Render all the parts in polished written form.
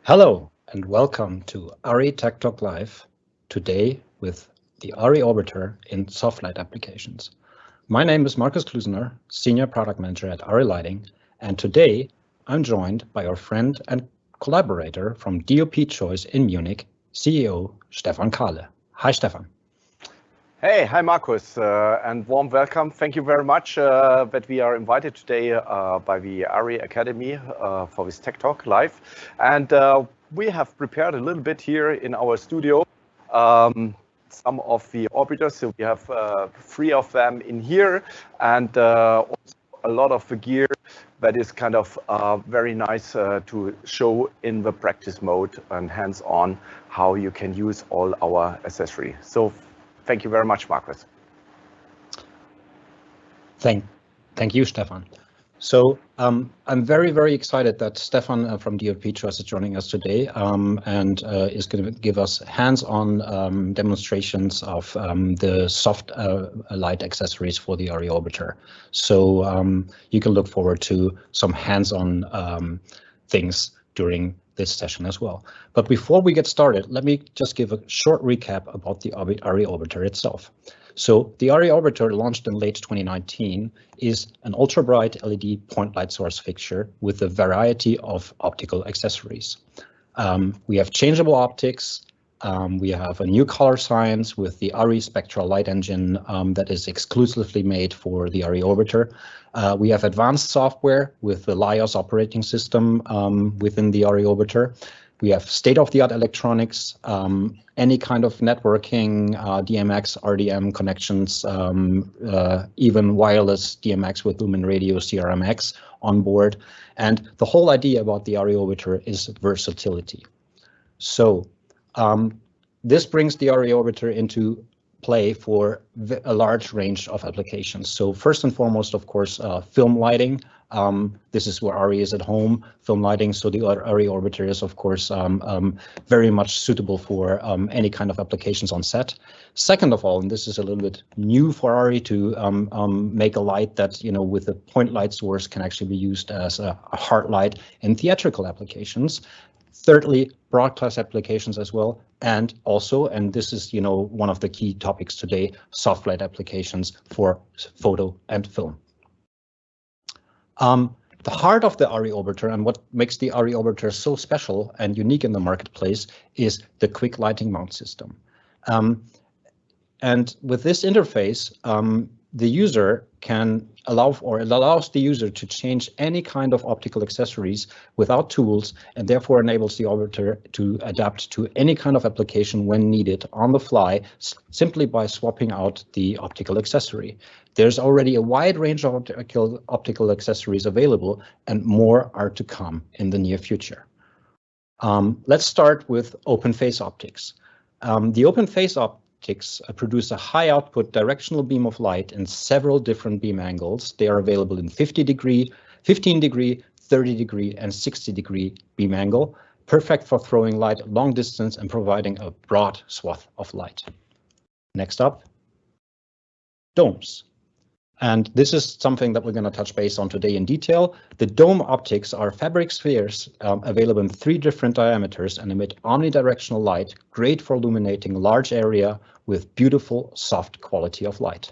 Hello and welcome to ARRI Tech Talk Live, today with the ARRI Orbiter in soft light applications. My name is Markus Klüsener, Senior Product Manager at ARRI Lighting, and today I'm joined by our friend and collaborator from DoPchoice in Munich, CEO Stefan Karle. Hi Stefan. Hey, hi Markus, and warm welcome. Thank you very much that we are invited today by the ARRI Academy for this Tech Talk Live. And we have prepared a little bit here in our studio some of the orbiters. So we have 3 of them in here, and also a lot of the gear that is kind of very nice to show in the practice mode and hands-on how you can use all our accessories. So thank you very much, Markus. Thank you, Stefan. So I'm very excited that Stefan from DoPchoice is joining us today and is going to give us hands-on demonstrations of the soft light accessories for the ARRI Orbiter. So you can look forward to some hands-on things during this session as well. But before we get started, let me just give a short recap about the ARRI Orbiter itself. So the ARRI Orbiter, launched in late 2019, is an ultra-bright LED point light source fixture with a variety of optical accessories. We have changeable optics. We have a new color science with the ARRI spectral light engine that is exclusively made for the ARRI Orbiter. We have advanced software with the LIOS operating system within the ARRI Orbiter. We have state-of-the-art electronics, any kind of networking, DMX, RDM connections, even wireless DMX with Lumen Radio CRMX on board. And the whole idea about the ARRI Orbiter is versatility. So this brings the ARRI Orbiter into play for a large range of applications. So first and foremost, of course, film lighting. This is where ARRI is at home, film lighting. So the ARRI Orbiter is, of course, very much suitable for any kind of applications on set. Second of all, and this is a little bit new for ARRI, to make a light that, with a point light source can actually be used as a hard light in theatrical applications. Thirdly, broadcast applications as well, and also, and this is one of the key topics today, soft light applications for photo and film. The heart of the ARRI Orbiter and what makes the ARRI Orbiter so special and unique in the marketplace is the quick lighting mount system. And with this interface, the user can allows the user to change any kind of optical accessories without tools, and therefore enables the Orbiter to adapt to any kind of application when needed on the fly, simply by swapping out the optical accessory. There's already a wide range of optical accessories available, and more are to come in the near future. Let's start with open face optics. The open face optics produce a high output directional beam of light in several different beam angles. They are available in 50 degree, 15 degree, 30 degree, and 60 degree beam angle, perfect for throwing light long distance and providing a broad swath of light. Next up, domes. And this is something that we're going to touch base on today in detail. The dome optics are fabric spheres available in 3 different diameters and emit omnidirectional light, great for illuminating large area with beautiful, soft quality of light.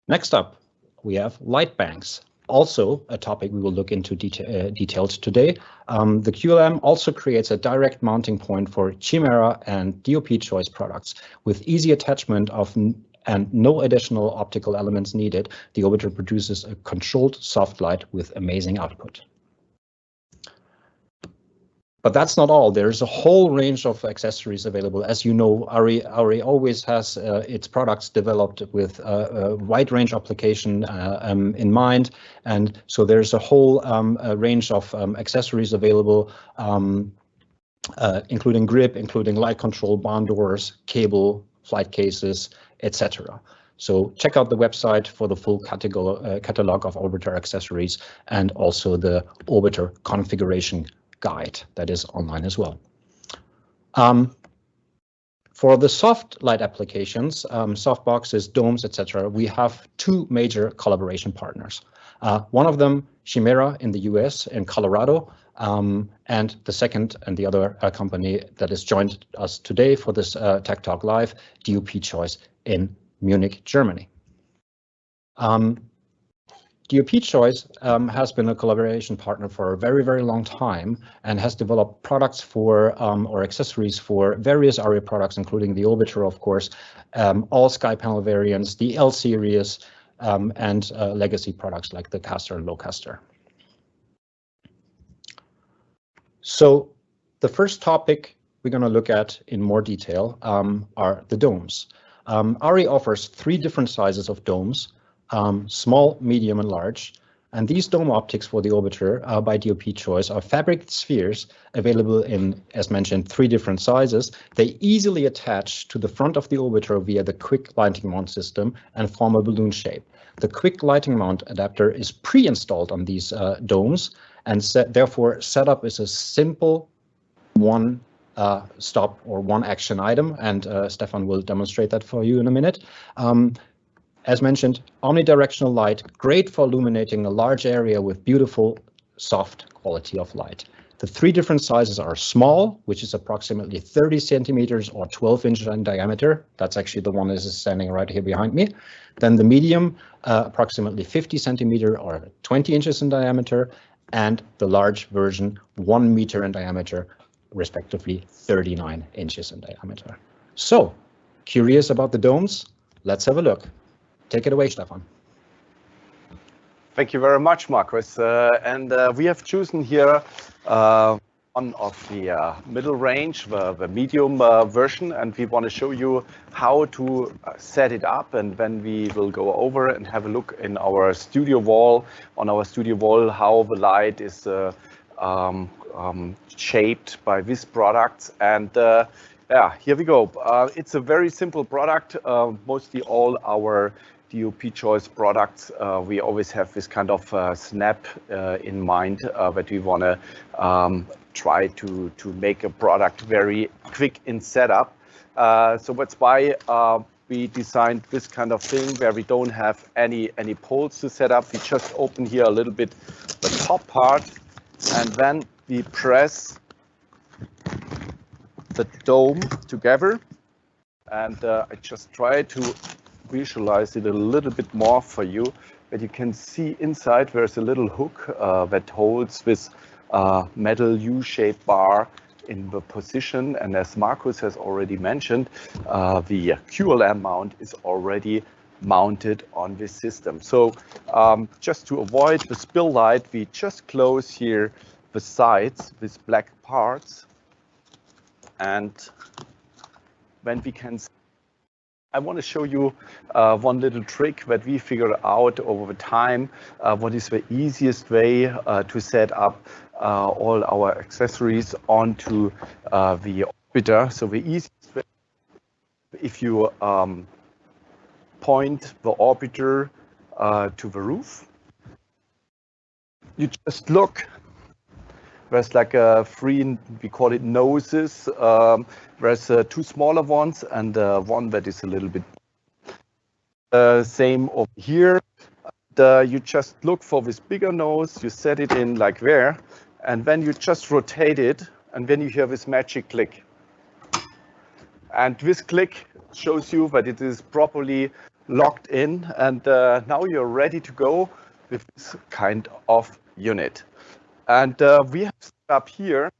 Next up, we have light banks. Also a topic we will look into detailed today. The QLM also creates a direct mounting point for Chimera and DoPchoice products with easy attachment of and no additional optical elements needed. The Orbiter produces a controlled soft light with amazing output. But that's not all. There's a whole range of accessories available. As you know, ARRI always has its products developed with a wide range application in mind. And so there's a whole range of accessories available, including grip, including light control, barn doors, cable, flight cases, etc. So check out the website for the full catalog of Orbiter accessories and also the Orbiter configuration guide that is online as well. For the soft light applications, soft boxes, domes, etc., we have 2 major collaboration partners. One of them, Chimera in the US, in Colorado, And the second and the other company that has joined us today for this Tech Talk Live, DoPchoice in Munich, Germany. DoPchoice has been a collaboration partner for a very, very long time and has developed products for or accessories for various ARRI products, including the Orbiter, of course, all sky panel variants, the L series, and legacy products like the Caster and Locaster. So the first topic we're going to look at in more detail are the domes. ARRI offers 3 different sizes of domes. Small, medium, and large. And these dome optics for the Orbiter by DoPchoice are fabric spheres available in, as mentioned, 3 different sizes. They easily attach to the front of the Orbiter via the quick lighting mount system and form a balloon shape. The quick lighting mount adapter is pre-installed on these domes, and therefore setup is a simple one stop or one action item, and Stefan will demonstrate that for you in a minute. As mentioned, omnidirectional light, great for illuminating a large area with beautiful, soft quality of light. The 3 different sizes are small, which is approximately 30 centimeters or 12 inches in diameter. That's actually the one that is standing right here behind me. Then the medium, approximately 50 centimeter or 20 inches in diameter, and the large version, 1 meter in diameter, respectively 39 inches in diameter. So, curious about the domes? Let's have a look. Take it away, Stefan. Thank you very much, Markus. We have chosen here one of the middle range, the medium version, and we want to show you how to set it up. And then we will go over and have a look in our studio wall, how the light is shaped by this product. And yeah, here we go. It's a very simple product. Mostly all our DoPchoice products, we always have this kind of snap in mind that we want to try to make a product very quick in setup. So that's why we designed this kind of thing where we don't have any poles to set up. We just open here a little bit the top part, and then we press the dome together. And I just try to visualize it a little bit more for you, but you can see inside there's a little hook that holds this metal U-shaped bar in the position, and as Markus has already mentioned, the QLM mount is already mounted on this system. So just to avoid the spill light, we just close here the sides with black parts, and then we can see, I want to show you one little trick that we figured out over time. What is the easiest way to set up all our accessories onto the Orbiter? So the easiest way, if you point the Orbiter to the roof, you just look. There's like 3, we call it noses. There's 2 smaller ones and one that is a little bit same over here. You just look for this bigger nose, you set it in like there, and then you just rotate it, and then you hear this magic click. And this click shows you that it is properly locked in, and now you're ready to go with this kind of unit. And we have set up here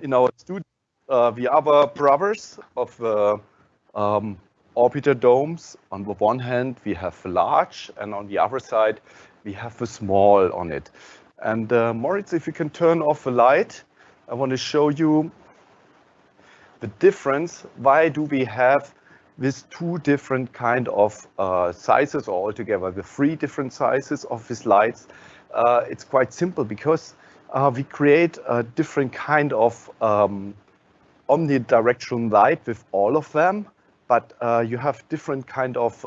in our studio the other brothers of the Orbiter domes. On the one hand, we have the large, and on the other side, we have the small on it. And Moritz, if you can turn off the light, I want to show you the difference. Why do we have these 2 different kind of sizes altogether, the 3 different sizes of these lights? It's quite simple because we create a different kind of omnidirectional light with all of them, but you have different kind of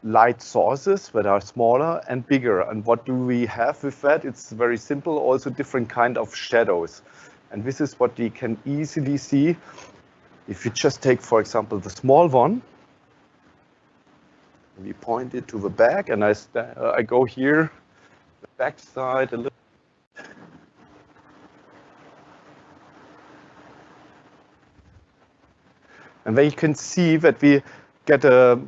light sources that are smaller and bigger. And what do we have with that? It's very simple, also different kind of shadows. And this is what we can easily see. If you just take, for example, the small one, we point it to the back, and I go here, the back side a little, And then you can see that we get a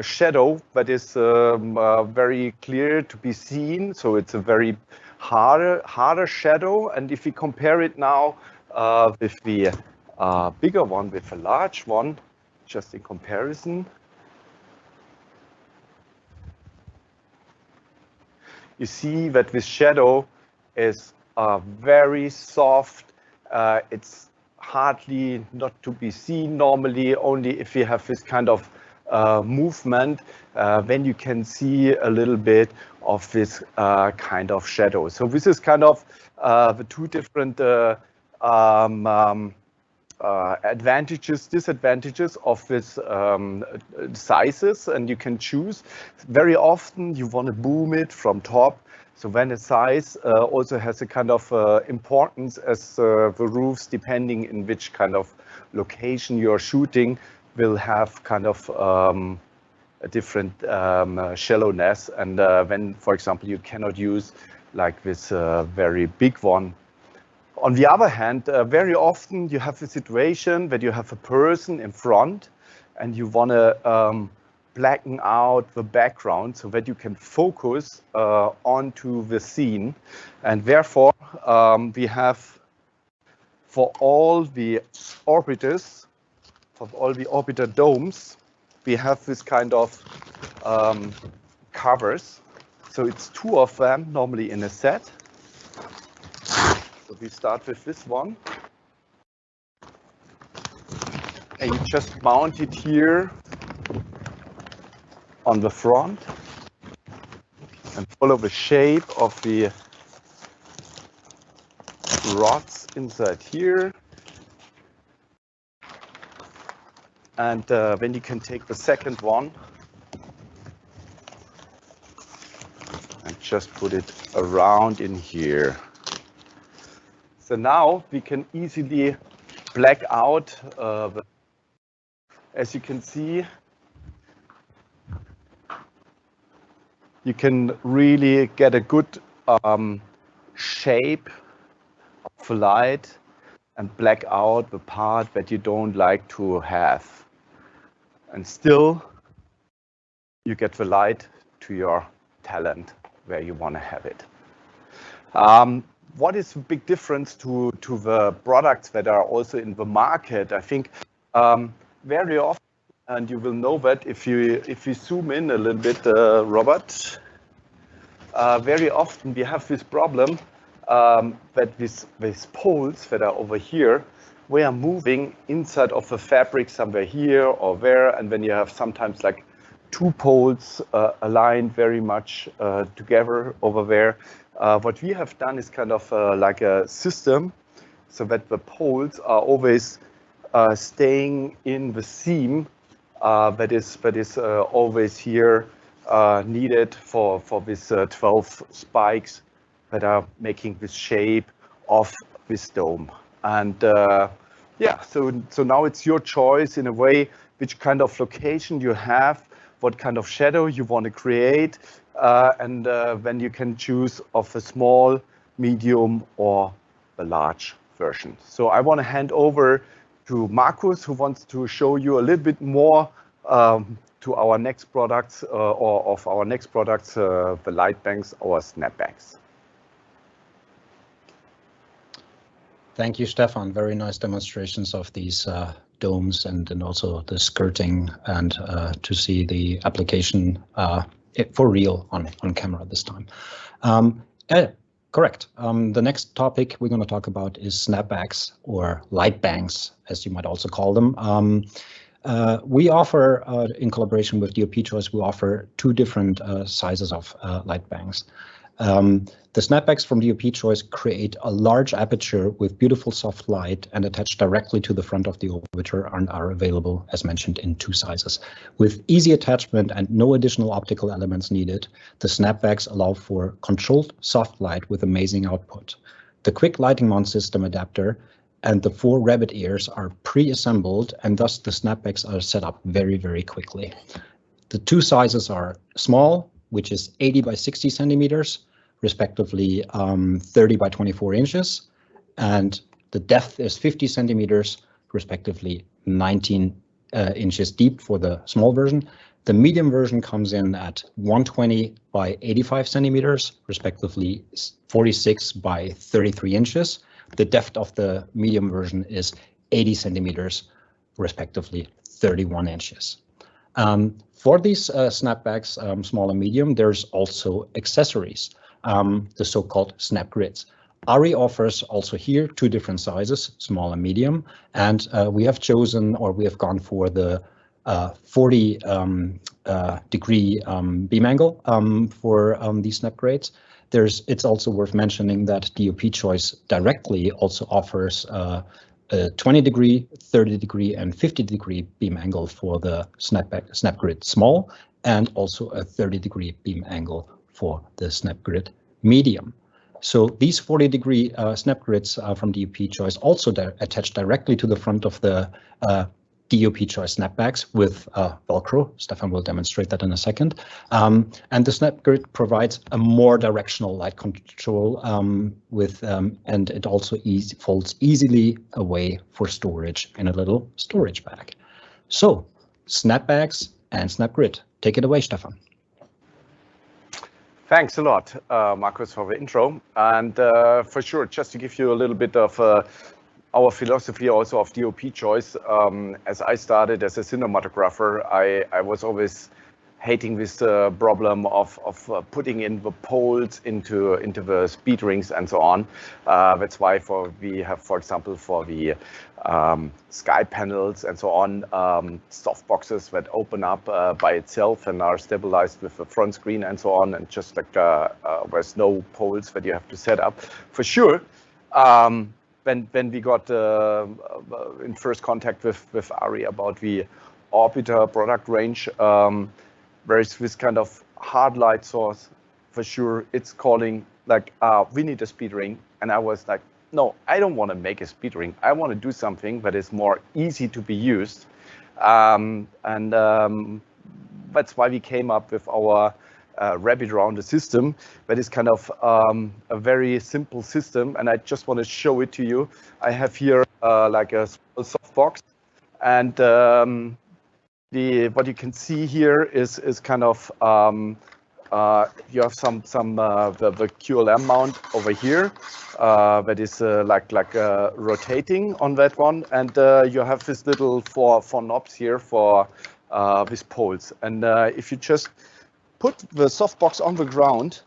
shadow that is very clear to be seen. So it's a very harder shadow. And if we compare it now with the bigger one, with a large one, just in comparison, you see that this shadow is very soft. It's hardly not to be seen normally, only if you have this kind of movement, then you can see a little bit of this kind of shadow. So this is kind of the two different advantages, disadvantages of this sizes, and you can choose. Very often you want to boom it from top. So when a size also has a kind of importance as the roofs, depending in which kind of location you're shooting, will have kind of a different shallowness. And when, for example, you cannot use like this very big one. On the other hand, very often you have a situation that you have a person in front and you want to blacken out the background so that you can focus onto the scene. And therefore, we have for all the orbiters, for all the orbiter domes, we have this kind of covers. So it's two of them normally in a set. So we start with this one. And you just mount it here on the front and follow the shape of the rods inside here. And then you can take the second one and just put it around in here. So now we can easily black out, as you can see, you can really get a good shape of the light and black out the part that you don't like to have. And still, you get the light to your talent where you want to have it. What is the big difference to the products that are also in the market? I think very often, and you will know that if you zoom in a little bit, Robert, very often we have this problem that these poles that are over here, we are moving inside of the fabric somewhere here or there, and then you have sometimes like two poles aligned very much together over there. What we have done is kind of like a system so that the poles are always staying in the seam that is always here needed for this 12 spikes that are making this shape of this dome. And yeah, so now it's your choice in a way which kind of location you have, what kind of shadow you want to create, and then you can choose of a small, medium, or a large version. So I want to hand over to Markus, who wants to show you a little bit more to our next products, or of our next products, the light banks or snapbacks. Thank you, Stefan. Very nice demonstrations of these domes and also the skirting, and to see the application for real on camera this time. Correct. The next topic we're going to talk about is snapbacks, or light banks, as you might also call them. We offer, in collaboration with DoPchoice, we offer two different sizes of light banks. The snapbacks from DoPchoice create a large aperture with beautiful soft light and attach directly to the front of the orbiter and are available, as mentioned, in two sizes. With easy attachment and no additional optical elements needed, the snapbacks allow for controlled soft light with amazing output. The quick lighting mount system adapter and the 4 rabbit ears are pre-assembled, and thus the snapbacks are set up very, very quickly. The two sizes are small, which is 80 by 60 centimeters, respectively 30 by 24 inches, and the depth is 50 centimeters, respectively 19 inches deep for the small version. The medium version comes in at 120 by 85 centimeters, respectively 46 by 33 inches. The depth of the medium version is 80 centimeters, respectively 31 inches. For these snapbacks, small and medium, there's also accessories, the so-called snap grids. ARRI offers also here two different sizes, small and medium, and we have chosen, or we have gone for the 40 degree beam angle for these snap grids. It's also worth mentioning that DoPchoice directly also offers a 20 degree, 30 degree, and 50 degree beam angle for the snap grid small, and also a 30 degree beam angle for the snap grid medium. So these 40 degree snap grids from DoPchoice also attach directly to the front of the DoPchoice snapbacks with Velcro. Stefan will demonstrate that in a second. And the snap grid provides a more directional light control and it also folds easily away for storage in a little storage bag. So snapbacks and snap grid. Take it away, Stefan. Thanks a lot, Markus, for the intro. And for sure, just to give you a little bit of our philosophy also of DoPchoice, as I started as a cinematographer, I was always hating this problem of putting in the poles into the speed rings and so on. That's why we have, for example, for the sky panels and so on, soft boxes that open up by itself and are stabilized with the front screen and so on, and just like there's no poles that you have to set up. For sure, when we got in first contact with ARRI about the Orbiter product range, there is this kind of hard light source. For sure, it's calling like, we need a speed ring. And I was like, no, I don't want to make a speed ring. I want to do something that is more easy to be used. That's why we came up with our rapid rounder system. That is kind of a very simple system. And I just want to show it to you. I have here like a small soft box. And what you can see here is kind of you have some the QLM mount over here that is like rotating on that one, and you have this little four knobs here for these poles. And if you just put the softbox on the ground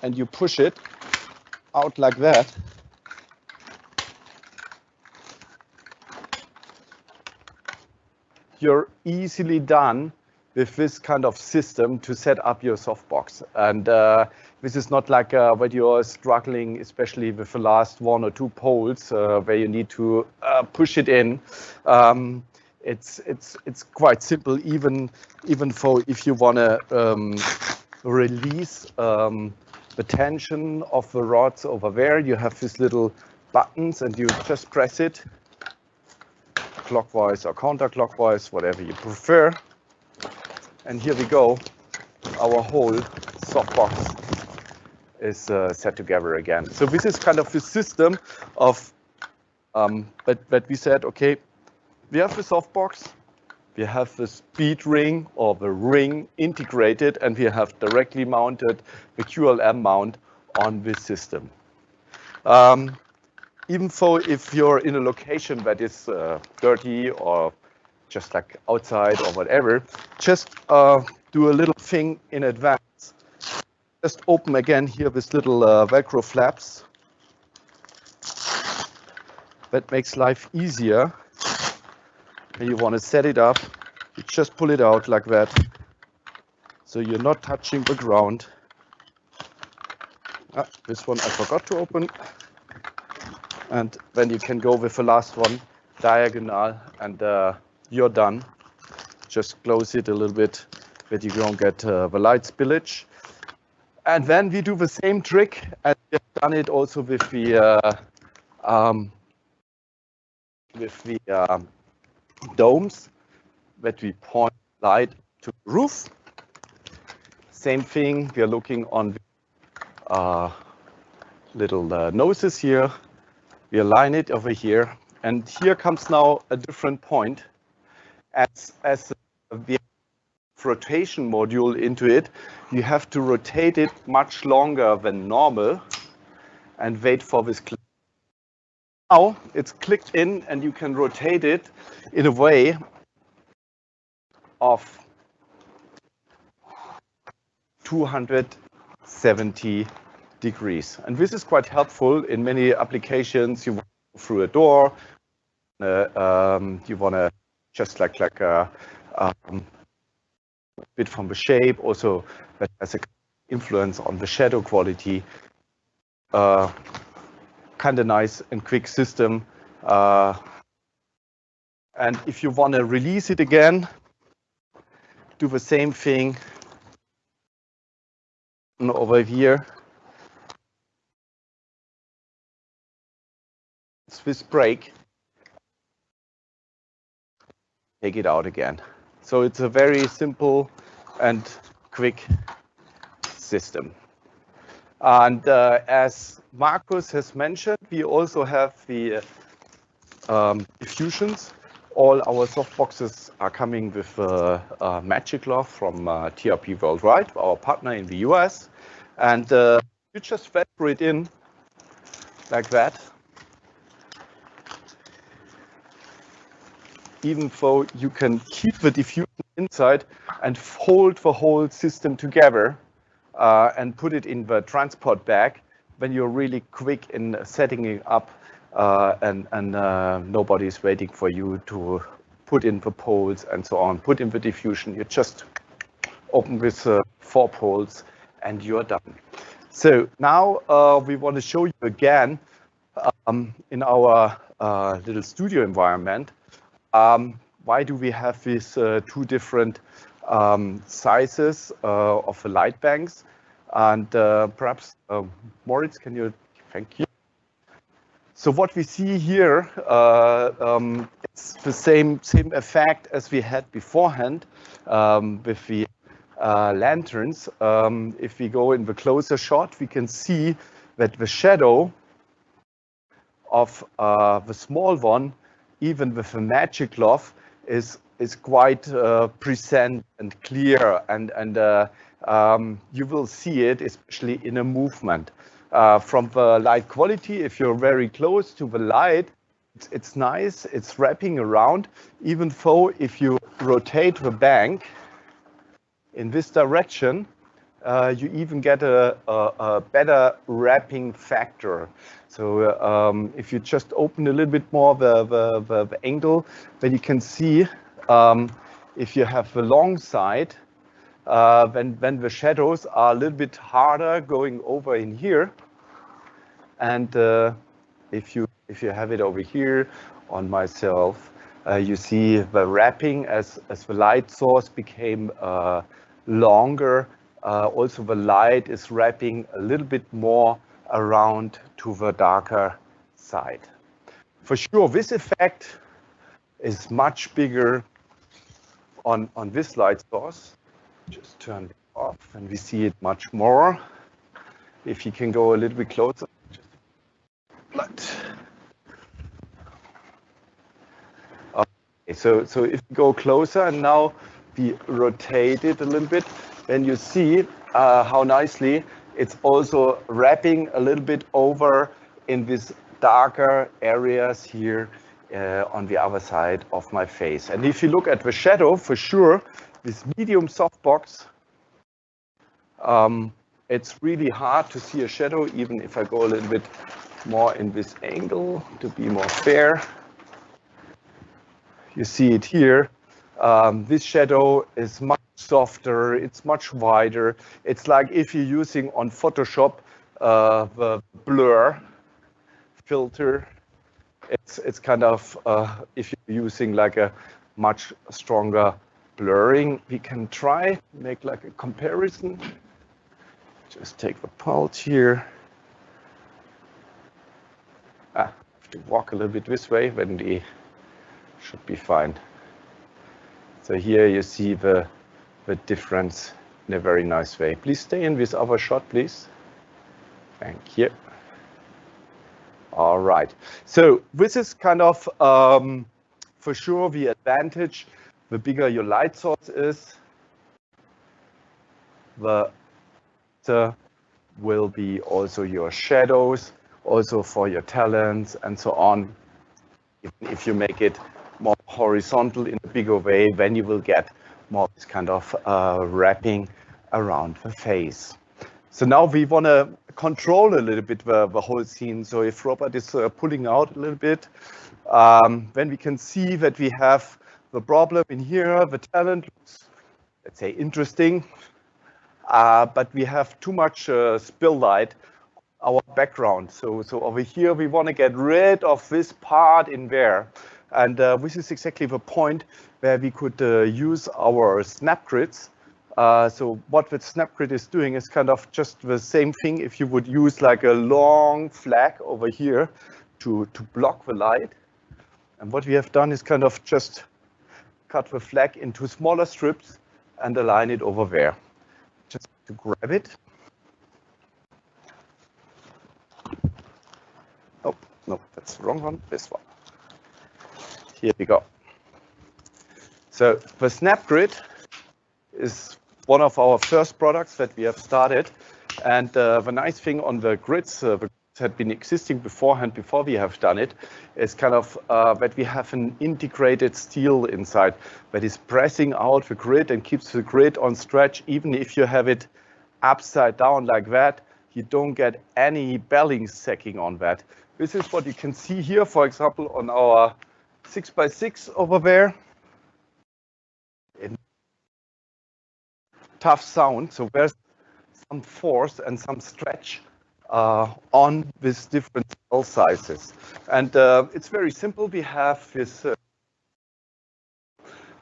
and you push it out like that, you're easily done with this kind of system to set up your softbox. And this is not like when you're struggling, especially with the last one or two poles where you need to push it in. It's quite simple, even for if you want to release the tension of the rods over there. You have these little buttons and you just press it clockwise or counterclockwise, whatever you prefer. And here we go. Our whole softbox is set together again. So this is kind of the system of that we said, okay, we have the softbox, we have the speed ring or the ring integrated, and we have directly mounted the QLM mount on this system. Even though if you're in a location that is dirty or just like outside or whatever, just do a little thing in advance. Just open again here this little Velcro flaps. That makes life easier. When you want to set it up, you just pull it out like that. So you're not touching the ground. This one I forgot to open. And then you can go with the last one, diagonal, and you're done. Just close it a little bit that you don't get the light spillage. And then we do the same trick, and we've done it also with the domes that we point light to the roof. Same thing, we are looking on little noses here. We align it over here, And here comes now a different point. As we have rotation module into it, you have to rotate it much longer than normal and wait for this click. Now it's clicked in and you can rotate it in a way of 270 degrees. And this is quite helpful in many applications. You want to go through a door, you want to just like a bit from the shape, also that has an influence on the shadow quality. Kind of nice and quick system. And if you want to release it again, do the same thing over here. This break, take it out again. So it's a very simple and quick system. And as Markus has mentioned, we also have the diffusions. All our softboxes are coming with Magic Glove from TRP Worldwide, our partner in the US. And you just feather it in like that. Even though you can keep the diffusion inside and hold the whole system together and put it in the transport bag when you're really quick in setting it up and nobody's waiting for you to put in the poles and so on, put in the diffusion. You just open with 4 poles and you're done. So now we want to show you again in our little studio environment. Why do we have these 2 different sizes of the light banks? And perhaps Moritz, can you? Thank you. So what we see here, it's the same effect as we had beforehand with the lanterns. If we go in the closer shot, we can see that the shadow of the small one, even with a Magic Glove, is quite present and clear, and you will see it especially in a movement. From the light quality, if you're very close to the light, it's nice, it's wrapping around, even though if you rotate the bank in this direction, you even get a better wrapping factor. So if you just open a little bit more the angle, then you can see if you have the long side, when the shadows are a little bit harder going over in here, and if you have it over here on myself, you see the wrapping as the light source became longer. Also the light is wrapping a little bit more around to the darker side. For sure, this effect is much bigger on this light source. Just turn it off and we see it much more. If you can go a little bit closer. Okay, so if you go closer and now we rotate it a little bit, then you see how nicely it's also wrapping a little bit over in these darker areas here on the other side of my face. And if you look at the shadow, for sure, this medium softbox, it's really hard to see a shadow, even if I go a little bit more in this angle to be more fair. You see it here. This shadow is much softer, it's much wider. It's like if you're using on Photoshop the blur filter. It's kind of if you're using like a much stronger blurring. We can try make like a comparison. Just take the pulse here. I have to walk a little bit this way, then the should be fine. So here you see the difference in a very nice way. Please stay in this other shot, please. Thank you. All right. So this is kind of, for sure, the advantage. The bigger your light source is, the will be also your shadows, also for your talents and so on. If you make it more horizontal in a bigger way, then you will get more this kind of wrapping around the face. So now we want to control a little bit the whole scene. So if Robert is pulling out a little bit, then we can see that we have the problem in here. The talent looks, let's say, interesting, but we have too much spill light on our background. So over here, we want to get rid of this part in there. And this is exactly the point where we could use our snap grids. So what the snap grid is doing is kind of just the same thing if you would use like a long flag over here to block the light. And what we have done is kind of just cut the flag into smaller strips and align it over there. Just to grab it. Oh, no, that's the wrong one, this one. Here we go. So the snap grid is one of our first products that we have started. And the nice thing on the grids, the grids had been existing beforehand, before we have done it, is kind of that we have an integrated steel inside that is pressing out the grid and keeps the grid on stretch. Even if you have it upside down like that, you don't get any belling sacking on that. This is what you can see here, for example, on our 6x6 over there. Tough sound, so there's some force and some stretch on these different cell sizes. And it's very simple. We have this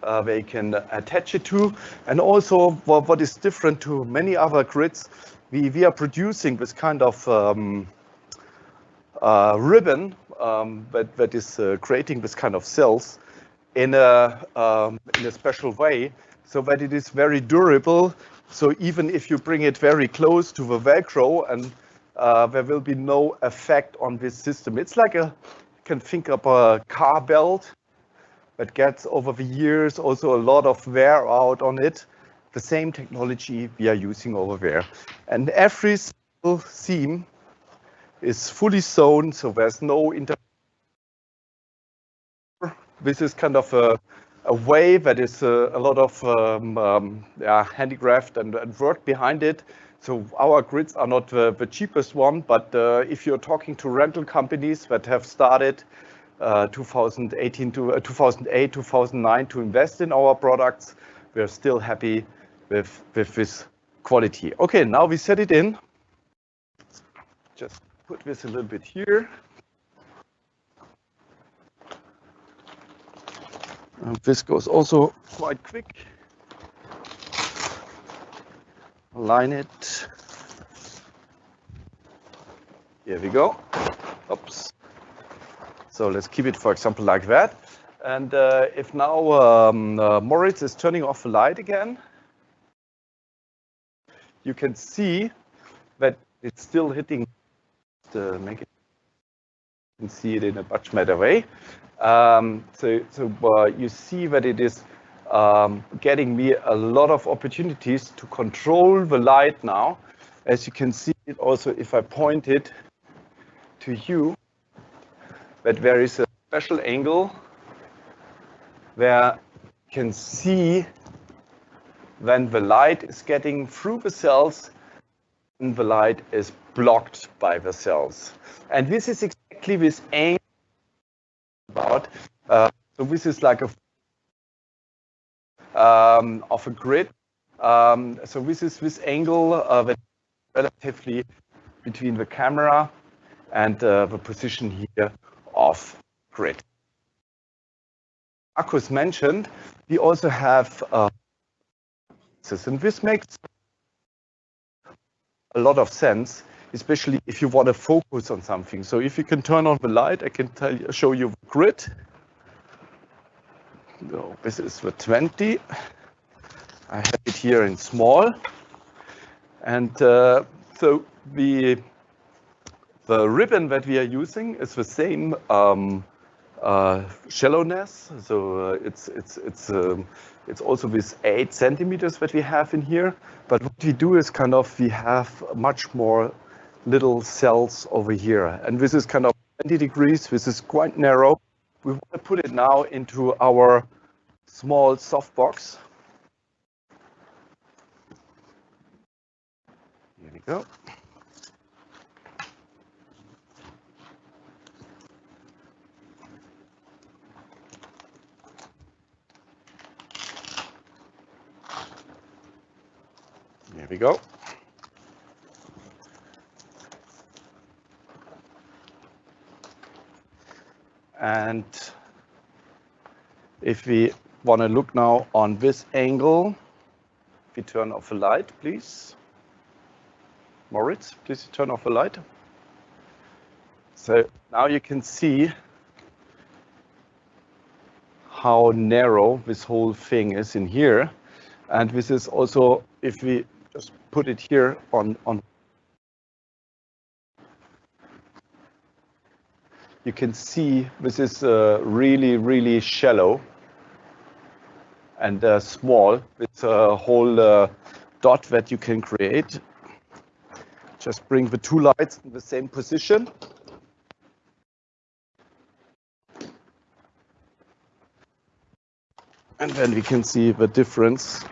where you can attach it to. And also what is different to many other grids, we are producing this kind of ribbon that is creating this kind of cells in a special way, so that it is very durable. So even if you bring it very close to the Velcro, and there will be no effect on this system. It's like you can think of a car belt that gets over the years also a lot of wear out on it. The same technology we are using over there. And every single seam is fully sewn, so there's no This is kind of a way that is a lot of handicraft and work behind it. So our grids are not the cheapest one, but if you're talking to rental companies that have started 2018 to 2008, 2009 to invest in our products, we're still happy with this quality. Okay, now we set it in. Just put this a little bit here. This goes also quite quick. Align it. Here we go. Oops. So let's keep it, for example, like that. And if now Moritz is turning off the light again, you can see that it's still hitting. Make it. You can see it in a much better way. So you see that it is getting me a lot of opportunities to control the light now. As you can see it also, if I point it to you, that there is a special angle where you can see when the light is getting through the cells and the light is blocked by the cells. And this is exactly this angle about. So this is like a of a grid. So this is this angle that relatively between the camera and the position here of grid. Markus mentioned we also have and this makes a lot of sense, especially if you want to focus on something. So if you can turn on the light, I can show you the grid. So this is the 20. I have it here in small. And so the The ribbon that we are using is the same shallowness, so it's also with 8 centimeters that we have in here. But what we do is kind of we have much more little cells over here, and this is kind of 20 degrees. This is quite narrow. We want to put it now into our small softbox. Here we go. Here we go. And if we want to look now on this angle, if we turn off the light, please. Moritz, please turn off the light. So now you can see how narrow this whole thing is in here. And this is also, if we just put it here on you can see this is really, really shallow and small. It's a whole dot that you can create. Just bring the two lights in the same position. And then we can see the difference.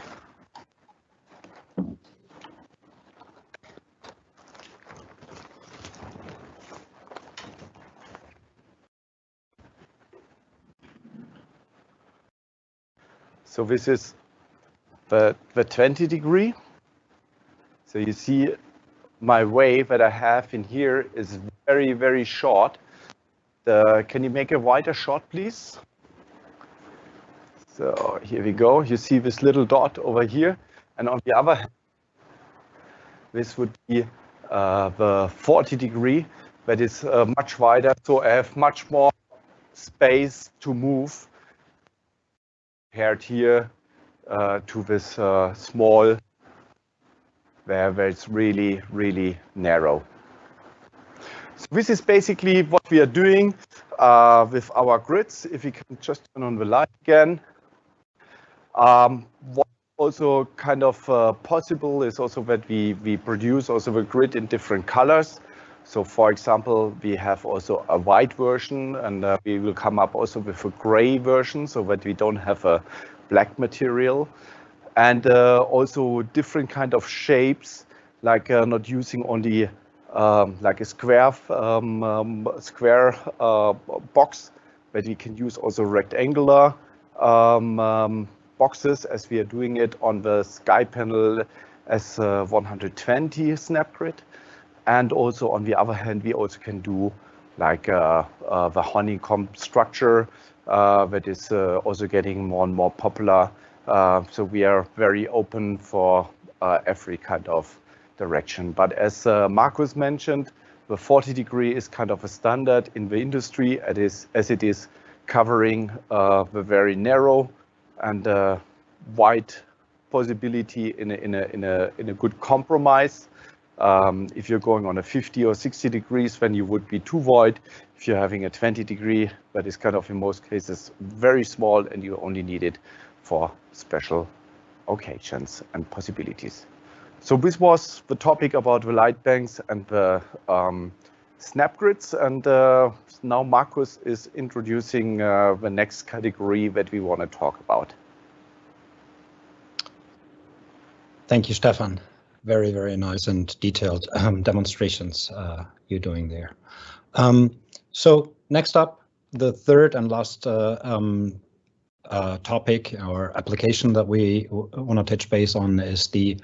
So this is the 20 degree. So you see my wave that I have in here is very, very short. Can you make a wider shot, please? So here we go. You see this little dot over here. And on the other hand, this would be the 40 degree, that is much wider. So I have much more space to move compared here to this small, where it's really, really narrow. So this is basically what we are doing with our grids. If we can just turn on the light again. What also kind of possible is also that we produce also the grid in different colors. So for example, we have also a white version, and we will come up also with a gray version so that we don't have a black material. And also different kind of shapes, like not using only like a square box, but we can use also rectangular boxes, as we are doing it on the Sky Panel S120 snap grid. And also on the other hand, we also can do like the honeycomb structure that is also getting more and more popular. So we are very open for every kind of direction. But as Markus mentioned, the 40 degree is kind of a standard in the industry, as it is covering the very narrow and wide possibility in a good compromise. If you're going on a 50 or 60 degrees, then you would be too wide. If you're having a 20 degree, that is kind of in most cases very small, and you only need it for special occasions and possibilities. So this was the topic about the light banks and the snap grids, and now Markus is introducing the next category that we want to talk about. Thank you, Stefan. Very, very nice and detailed demonstrations you're doing there. So next up, the third and last topic or application that we want to touch base on is the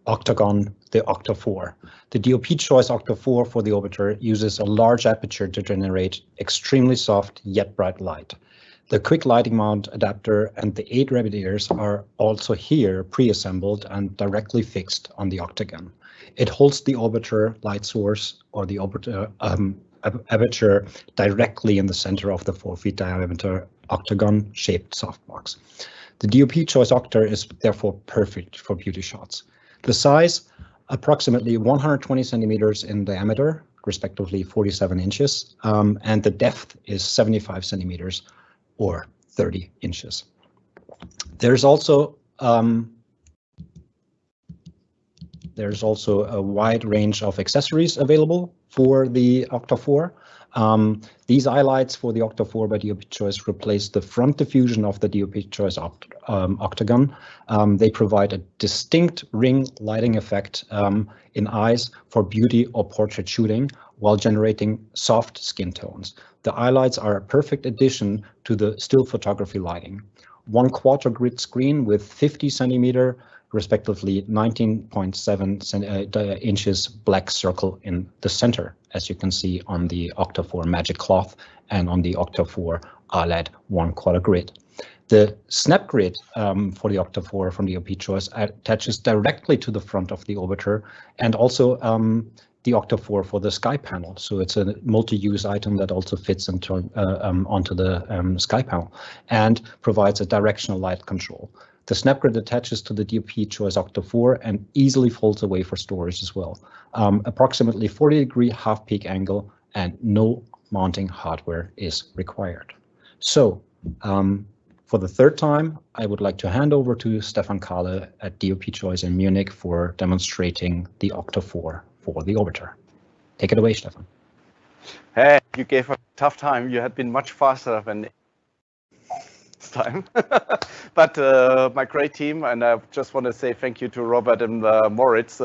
octagon, the Octa 4. The DoPchoice Octa 4 for the orbiter uses a large aperture to generate extremely soft yet bright light. The quick lighting mount adapter and the 8 rabbit ears are also here pre-assembled and directly fixed on the octagon. It holds the orbiter light source or the orbiter aperture directly in the center of the 4 feet diameter octagon shaped softbox. The DoPchoice Octa is therefore perfect for beauty shots. The size, approximately 120 centimeters in diameter, respectively 47 inches, and the depth is 75 centimeters or 30 inches. There's also a wide range of accessories available for the Octa 4. These eye lights for the Octa 4 by DoPchoice replace the front diffusion of the DoPchoice Octagon. They provide a distinct ring lighting effect in eyes for beauty or portrait shooting while generating soft skin tones. The eye lights are a perfect addition to the still photography lighting. 1/4 grid screen with 50 centimeter, respectively 19.7 inches black circle in the center, as you can see on the Octa 4 Magic Cloth and on the Octa 4 OLED 1/4 grid. The snap grid for the Octa 4 from the DoPchoice attaches directly to the front of the orbiter, and also the Octa 4 for the sky panel. So it's a multi-use item that also fits into onto the sky panel and provides a directional light control. The snap grid attaches to the DoPchoice Octa 4 and easily folds away for storage as well. Approximately 40-degree half peak angle and no mounting hardware is required. So for the third time, I would like to hand over to Stefan Karle at DoPchoice in Munich for demonstrating the Octa 4 for the orbiter. Take it away, Stefan. Hey, you gave a tough time. You had been much faster than this time. But my great team, and I just want to say thank you to Robert and Moritz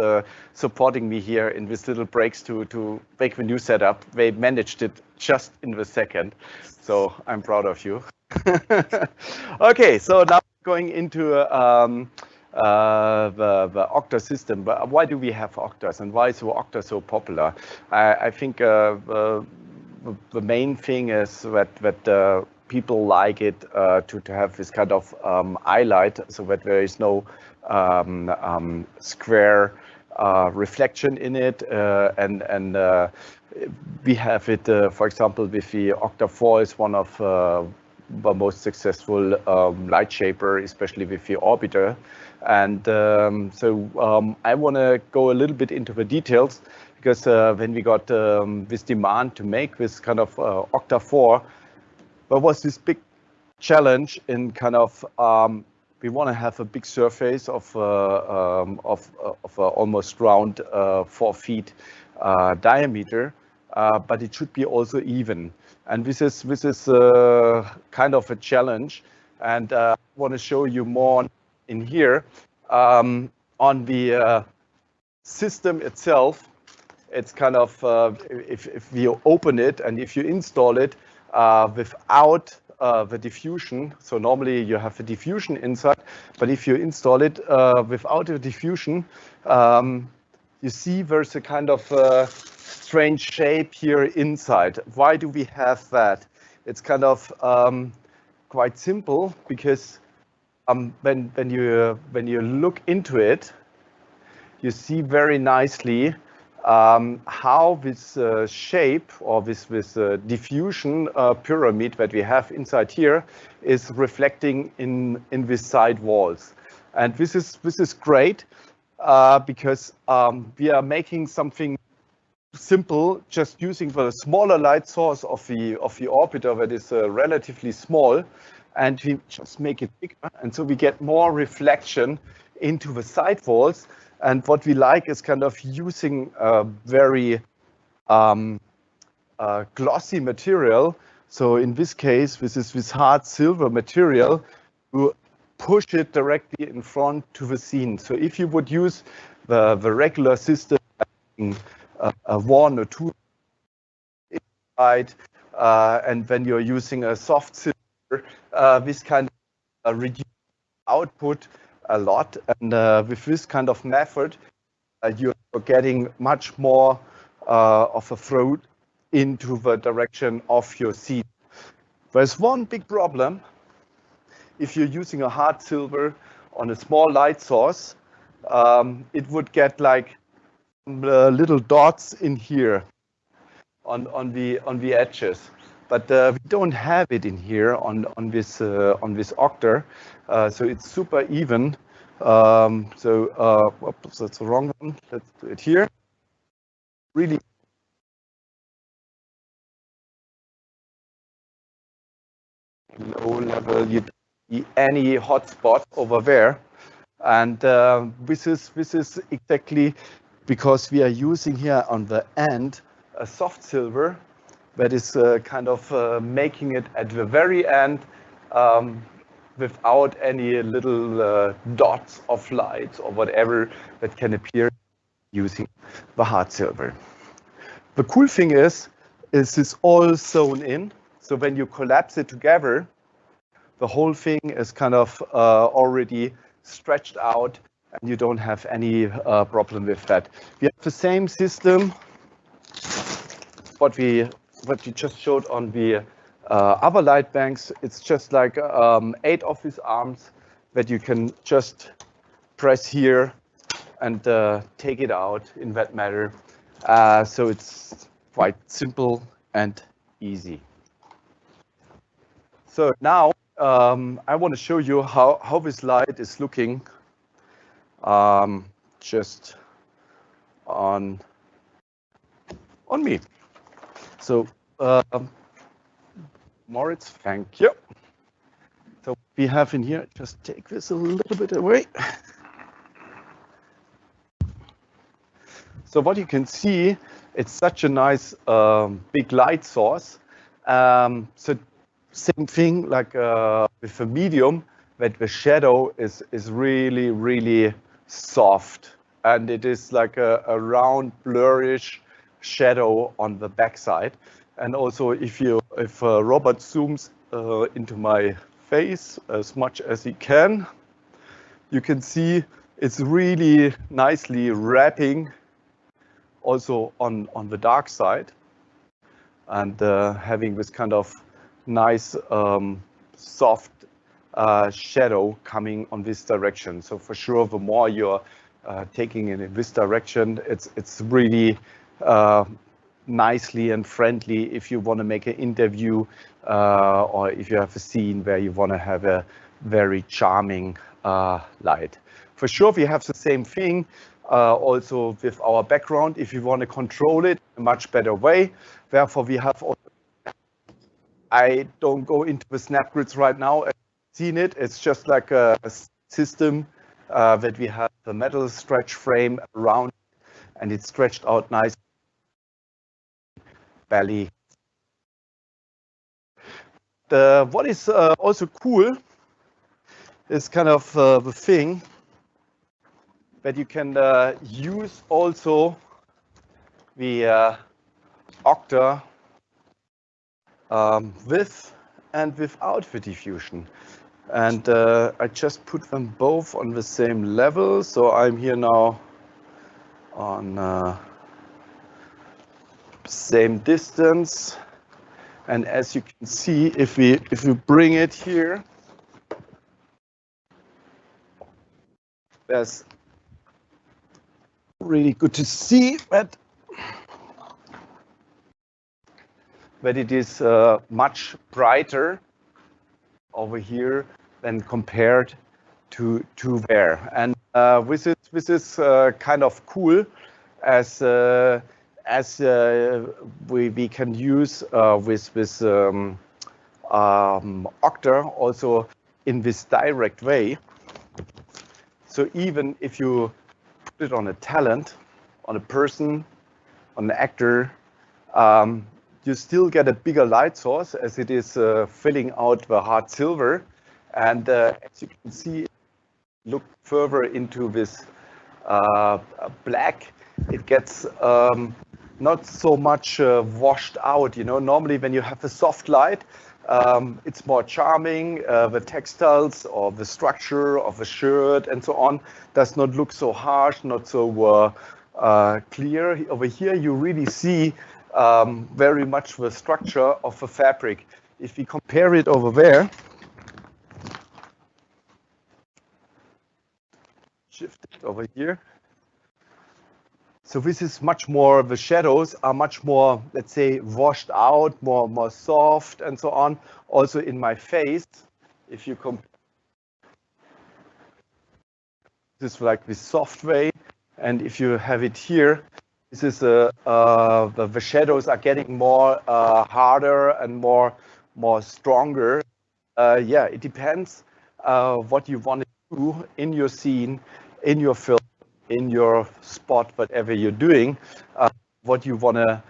supporting me here in these little breaks to make the new setup. They managed it just in the second. So I'm proud of you. Okay, so now going into the Octa system. But why do we have Octas, and why is Octa so popular? I think the main thing is that people like it to have this kind of eye light, so that there is no square reflection in it, and we have it, for example, with the Octa 4 is one of the most successful light shaper, especially with the orbiter. And so I want to go a little bit into the details, because when we got this demand to make this kind of Octa 4, there was this big challenge in kind of we want to have a big surface of almost round 4 feet diameter, but it should be also even. And this is kind of a challenge, and I want to show you more in here. On the system itself, it's kind of if you open it and if you install it without the diffusion, so normally you have the diffusion inside, but if you install it without the diffusion, you see there's a kind of strange shape here inside. Why do we have that? It's kind of quite simple, because when you look into it, you see very nicely how this shape or this diffusion pyramid that we have inside here is reflecting in the side walls. And this is great because we are making something simple, just using the smaller light source of the orbiter that is relatively small, and we just make it bigger, and so we get more reflection into the side walls. And what we like is kind of using a very glossy material. So in this case, this is this hard silver material to push it directly in front to the scene. So if you would use the regular system, a 1 or 2 inside, and when you're using a soft silver, this kind of reduce output a lot, and with this kind of method, you're getting much more of a throw into the direction of your scene. There's one big problem. If you're using a hard silver on a small light source, it would get like little dots in here on the edges, but we don't have it in here on this Octa, so it's super even. Oops, that's the wrong one. Let's do it here. Really low level, you don't see any hotspot over there. And this is exactly because we are using here on the end a soft silver that is kind of making it at the very end without any little dots of lights or whatever that can appear using the hard silver. The cool thing is it's all sewn in. So when you collapse it together, the whole thing is kind of already stretched out, and you don't have any problem with that. We have the same system what you just showed on the other light banks. It's just like 8 office arms that you can just press here and take it out in that manner. So it's quite simple and easy. So now I want to show you how this light is looking just on me. So Moritz, thank you. So we have in here, just take this a little bit away. So what you can see, it's such a nice big light source. So same thing like with a medium, that the shadow is really, really soft. And it is like a round, blurrish shadow on the backside. And also if Robert zooms into my face as much as he can, you can see it's really nicely wrapping also on the dark side, and having this kind of nice soft shadow coming on this direction. So for sure, the more you're taking it in this direction, it's really nicely and friendly if you want to make an interview or if you have a scene where you want to have a very charming light. For sure, we have the same thing also with our background if you want to control it in a much better way. Therefore, we have also, I don't go into the snap grids right now. I've seen it. It's just like a system that we have the metal stretch frame around, and it's stretched out nice belly. What is also cool is kind of the thing that you can use also the Octa with and without the diffusion. And I just put them both on the same level. So I'm here now on same distance. And as you can see, if we bring it here, there's really good to see that it is much brighter over here than compared to there. And this is kind of cool as we can use with Octa also in this direct way. So even if you put it on a talent, on a person, on an actor, you still get a bigger light source as it is filling out the hard silver. And as you can see, look further into this black, it gets not so much washed out. You know, normally when you have a soft light, it's more charming. The textiles or the structure of the shirt and so on does not look so harsh, not so clear. Over here, you really see very much the structure of the fabric. If we compare it over there, shift it over here. So this is much more, the shadows are much more, let's say, washed out, more soft and so on. Also in my face, if you compare this like this soft way, and if you have it here, this is the shadows are getting more harder and more stronger. yeah, it depends what you want to do in your scene, in your film, in your spot, whatever you're doing, what you want to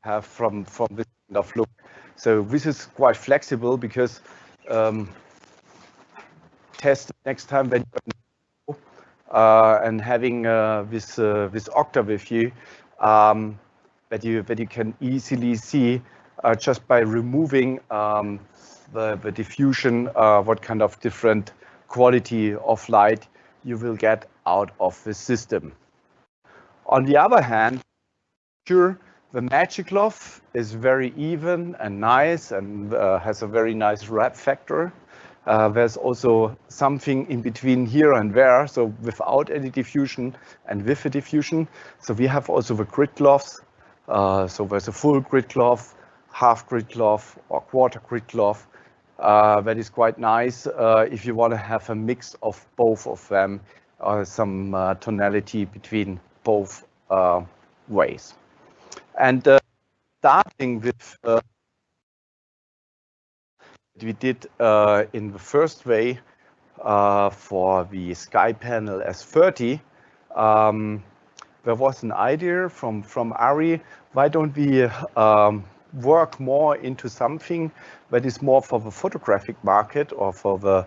have from this kind of look. So this is quite flexible because test next time when you're and having this Octa with you, that you can easily see just by removing the diffusion, what kind of different quality of light you will get out of the system. On the other hand, sure, the magic cloth is very even and nice and has a very nice wrap factor. There's also something in between here and there, so without any diffusion and with the diffusion. So we have also the grid cloths. So there's a full grid cloth, half grid cloth, or quarter grid cloth. That is quite nice if you want to have a mix of both of them, some tonality between both ways. And starting with we did in the first way for the sky panel S30, there was an idea from ARRI, why don't we work more into something that is more for the photographic market or for the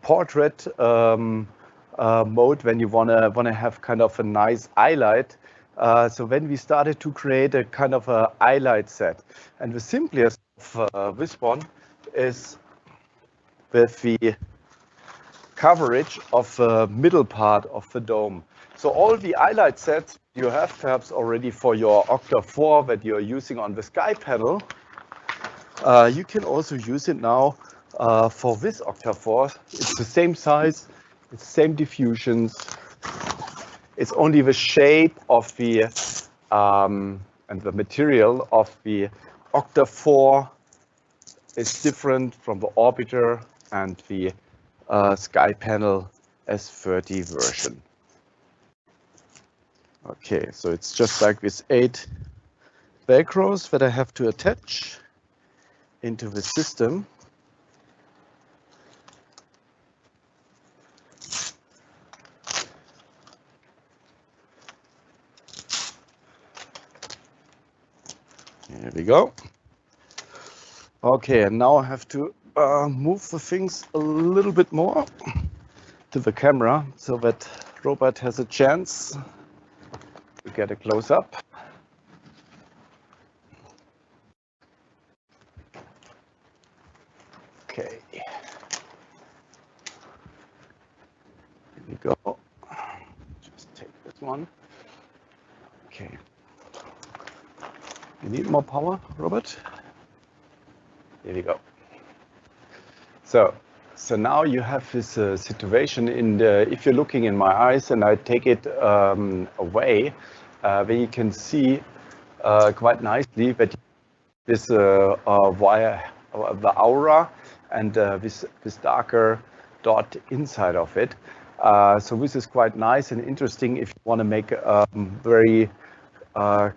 portrait mode, when you wanna have kind of a nice highlight. So when we started to create a kind of a highlight set, and the simplest of this one is with the coverage of the middle part of the dome. So all the highlight sets you have perhaps already for your Octa 4 that you're using on the sky panel, you can also use it now for this Octa 4. It's the same size, it's the same diffusions. It's only the shape of the and the material of the Octa 4 is different from the Orbiter and the sky panel S30 version. Okay, so it's just like with 8 Velcros that I have to attach into the system. Here we go. Okay, and now I have to move the things a little bit more to the camera so that Robert has a chance to get a close-up. Okay. Here we go. Just take this one. Okay. You need more power, Robert? Here we go. So now you have this situation in the, if you're looking in my eyes and I take it away, then you can see quite nicely that this wire, the aura, and this darker dot inside of it. So this is quite nice and interesting if you want to make very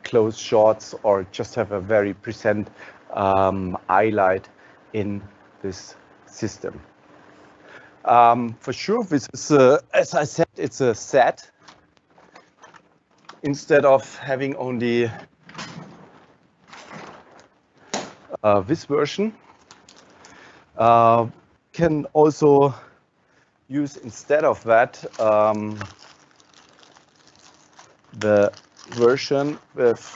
close shots or just have a very present highlight in this system. For sure, this is, as I said, it's a set. Instead of having only this version, can also use instead of that the version with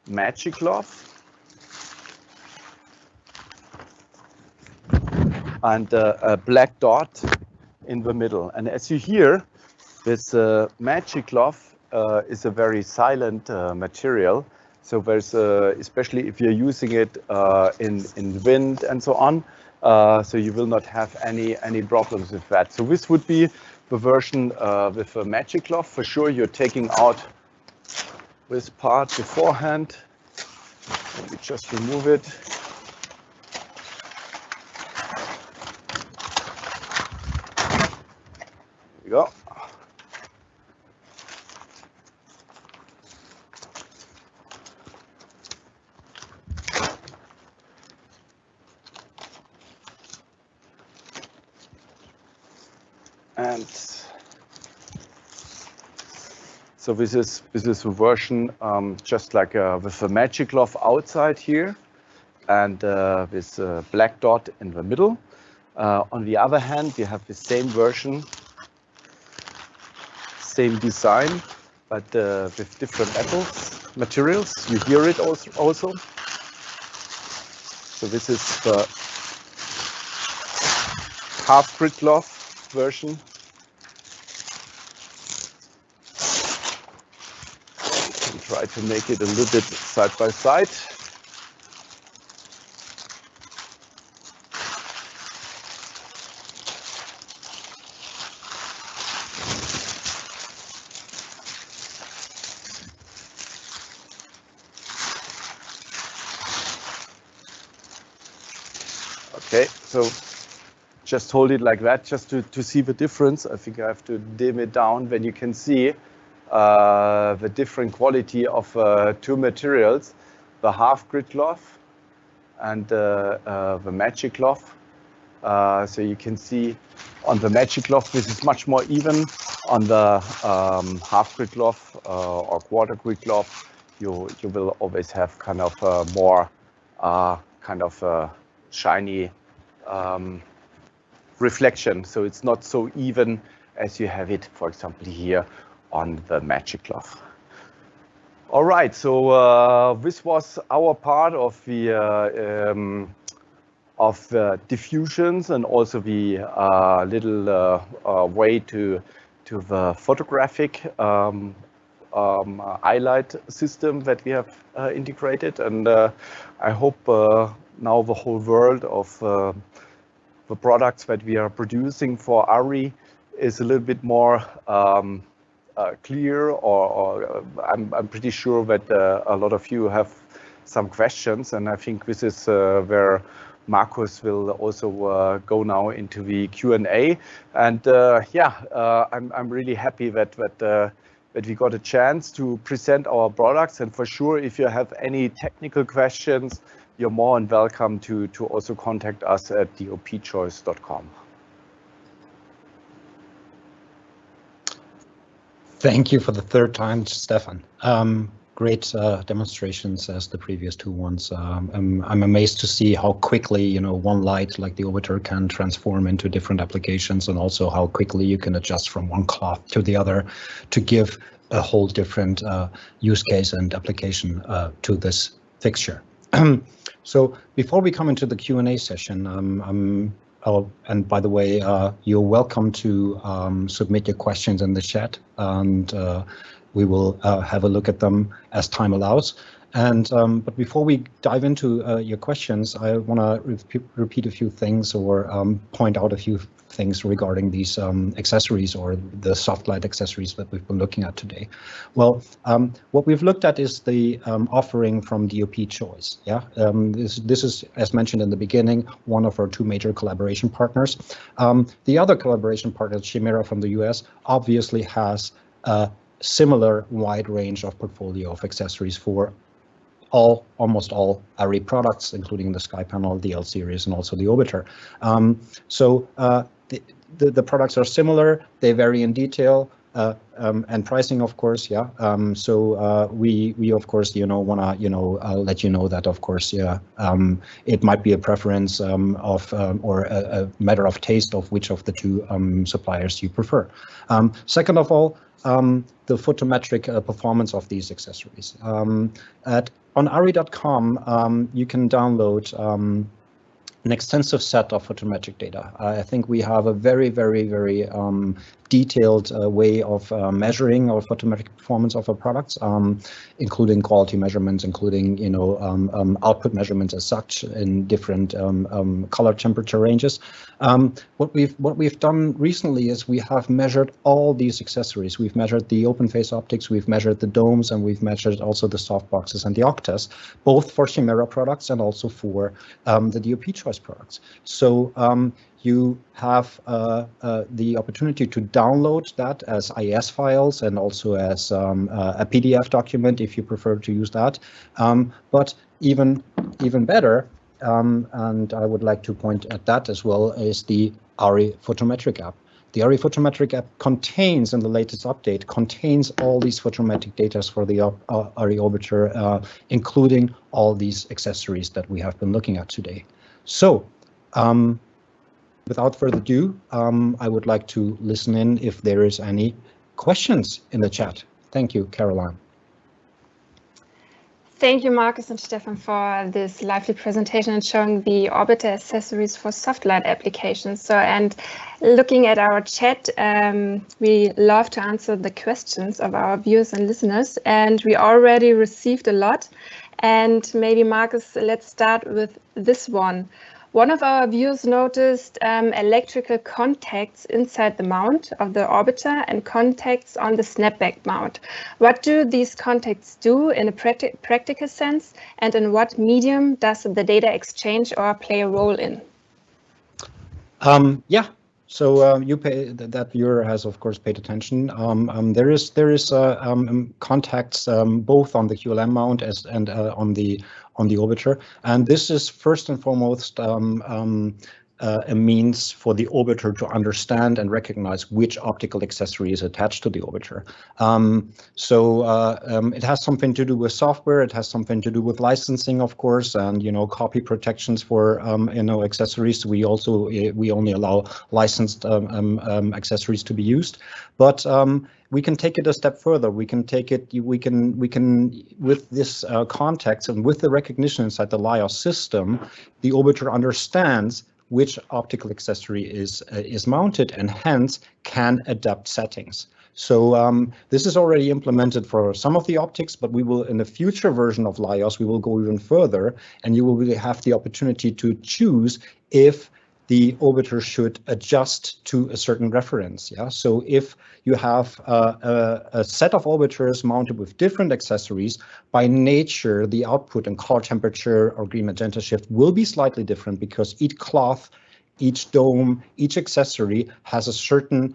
magic cloth and a black dot in the middle. And as you hear, this magic cloth is a very silent material. So there's, especially if you're using it in wind and so on, so you will not have any problems with that. So this would be the version with a magic cloth. For sure, you're taking out this part beforehand. Let me just remove it. There we go. And so this is a version just like with a magic glove outside here, and with a black dot in the middle. On the other hand, we have the same version, same design, but with different materials. You hear it also. So this is the half grid glove version. And try to make it a little bit side by side. Okay, so just hold it like that, just to see the difference. I think I have to dim it down when you can see the different quality of two materials, the half grid glove and the magic glove. So you can see on the magic glove, this is much more even. On the half grid glove or quarter grid glove, you will always have kind of more shiny reflection, so it's not so even as you have it, for example, here on the magic glove. All right, so this was our part of the diffusions and also the little way to the photographic highlight system that we have integrated, and I hope now the whole world of the products that we are producing for ARRI is a little bit more clear, or I'm pretty sure that a lot of you have some questions, and I think this is where Markus will also go now into the Q&A. And I'm really happy that we got a chance to present our products, and for sure, if you have any technical questions, you're more than welcome to also contact us at dopchoice.com. Thank you for the third time, Stefan. Great demonstrations as the previous two ones. I'm amazed to see how quickly, one light like the Orbiter can transform into different applications, and also how quickly you can adjust from one cloth to the other to give a whole different use case and application to this fixture. So before we come into the Q&A session, and by the way, you're welcome to submit your questions in the chat, and we will have a look at them as time allows. And but before we dive into your questions, I want to repeat a few things, or point out a few things regarding these accessories, or the soft light accessories that we've been looking at today. Well, what we've looked at is the offering from DoPchoice. Yeah, this is, as mentioned in the beginning, one of our two major collaboration partners. The other collaboration partner, Chimera from the US, obviously has a similar wide range of portfolio of accessories for almost all ARRI products, including the Sky Panel, the L series, and also the Orbiter. So the products are similar. They vary in detail and pricing, of course. Yeah. So we of course want to let you know that, of course, it might be a preference or a matter of taste of which of the two suppliers you prefer. Second of all, the photometric performance of these accessories. On ARRI.com, you can download an extensive set of photometric data. I think we have a very, very, very detailed way of measuring our photometric performance of our products, including quality measurements, including output measurements as such in different color temperature ranges. What we've done recently is we have measured all these accessories. We've measured the open face optics, we've measured the domes, and we've measured also the softboxes and the Octas, both for Chimera products and also for the DoPchoice products. So you have the opportunity to download that as IS files and also as a PDF document if you prefer to use that. But even better, and I would like to point at that as well, is the ARRI Photometric app. The ARRI photometric app contains, in the latest update, contains all these photometric data for the ARRI Orbiter, including all these accessories that we have been looking at today. So, without further ado, I would like to listen in if there is any questions in the chat. Thank you, Caroline. Thank you, Markus and Stefan, for this lively presentation and showing the Orbiter accessories for soft light applications. So, and looking at our chat, we love to answer the questions of our viewers and listeners, and we already received a lot. And maybe, Markus, let's start with this one. One of our viewers noticed electrical contacts inside the mount of the orbiter and contacts on the snapback mount. What do these contacts do in a practical sense, and in what medium does the data exchange or play a role in? Yeah. So that viewer has, of course, paid attention. There is contacts both on the QLM mount and on the orbiter, and this is first and foremost a means for the orbiter to understand and recognize which optical accessory is attached to the orbiter. It has something to do with software. It has something to do with licensing, of course, and copy protections for accessories. We only allow licensed accessories to be used, but we can take it a step further. We can with this context and with the recognition inside the LIOS system, the orbiter understands which optical accessory is mounted and hence can adapt settings. So this is already implemented for some of the optics, but we will, in the future version of LIOS, we will go even further, and you will really have the opportunity to choose if the orbiter should adjust to a certain reference. Yeah. So if you have a set of orbiters mounted with different accessories, by nature, the output and color temperature or green magenta shift will be slightly different because each cloth, each dome, each accessory has a certain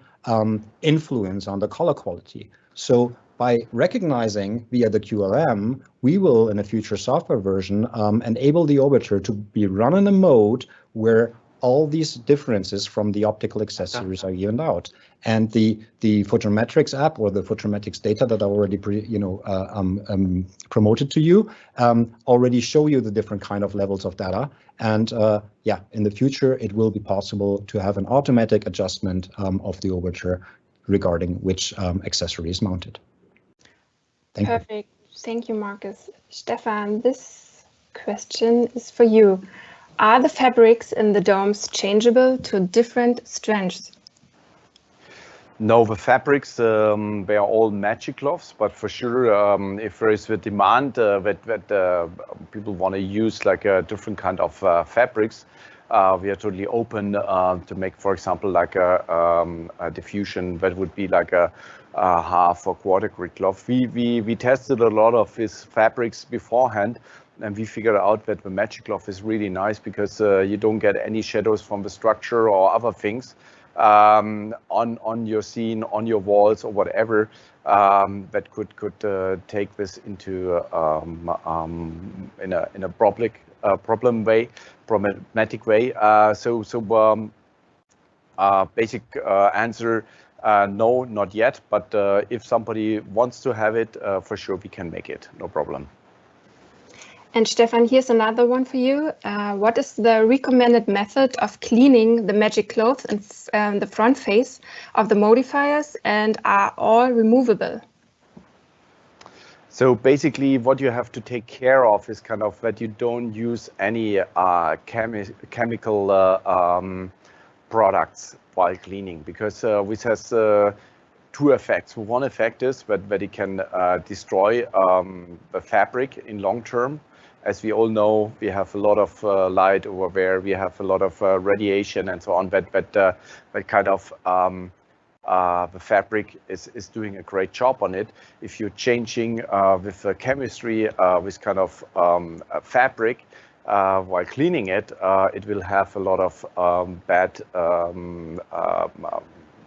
influence on the color quality. So by recognizing via the QLM, we will, in a future software version, enable the orbiter to be run in a mode where all these differences from the optical accessories are evened out, and the photometrics app or the photometrics data that I already promoted to you already show you the different kind of levels of data. And yeah, in the future it will be possible to have an automatic adjustment of the orbiter regarding which accessory is mounted. Thank you. Perfect. Thank you, Markus. Stefan, this question is for you. Are the fabrics in the domes changeable to different strengths? No, the fabrics, they are all magic cloths, but for sure, if there is the demand that people want to use like a different kind of fabrics, we are totally open to make, for example, like a diffusion that would be like a half or quarter grid cloth. We tested a lot of these fabrics beforehand, and we figured out that the magic cloth is really nice because you don't get any shadows from the structure or other things on your scene, on your walls or whatever, that could take this into in a problematic way. Basic answer, no, not yet. But if somebody wants to have it, for sure we can make it, no problem. And Stefan, here's another one for you. What is the recommended method of cleaning the magic cloth and the front face of the modifiers, and are all removable? So basically what you have to take care of is kind of that you don't use any chemical products while cleaning, because this has two effects. One effect is that it can destroy the fabric in long term. As we all know, we have a lot of light over there, we have a lot of radiation and so on, but kind of the fabric is doing a great job on it. If you're changing with chemistry, with kind of fabric, while cleaning it, it will have a lot of bad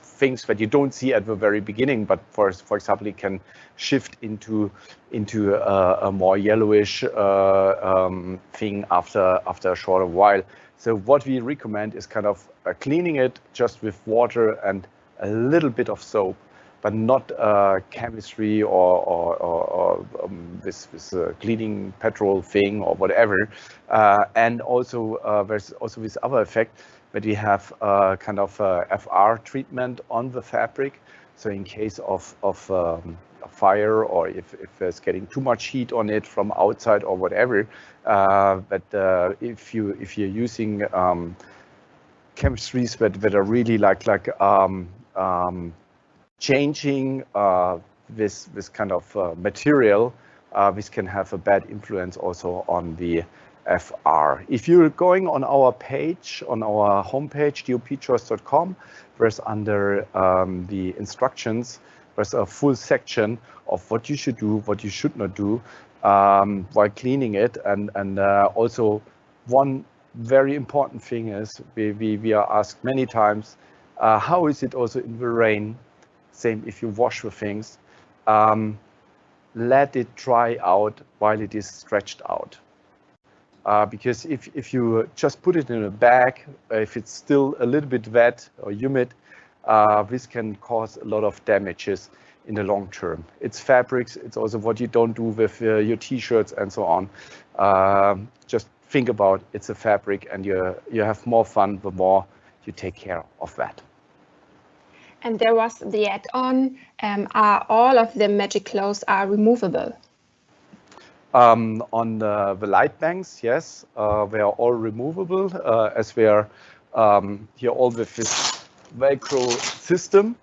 things that you don't see at the very beginning, but for example, it can shift into a more yellowish thing after a shorter while. So what we recommend is kind of cleaning it just with water and a little bit of soap, but not chemistry or this cleaning petrol thing or whatever. And also there's also this other effect that we have kind of FR treatment on the fabric. So in case of a fire, or if there's getting too much heat on it from outside or whatever, but if you're using chemistries that are really like changing this kind of material, this can have a bad influence also on the FR. If you're going on our page, on our homepage, DoPchoice.com, there's under the instructions, there's a full section of what you should do, what you should not do while cleaning it. And also one very important thing is we are asked many times, how is it also in the rain? Same if you wash the things, let it dry out while it is stretched out. Because if you just put it in a bag, if it's still a little bit wet or humid, this can cause a lot of damages in the long term. It's fabrics, it's also what you don't do with your t-shirts and so on. Just think about it's a fabric, and you have more fun the more you take care of that. And there was the add-on, are all of the magic clothes are removable? On the light banks, yes, they are all removable, as we are here all with this Velcro system.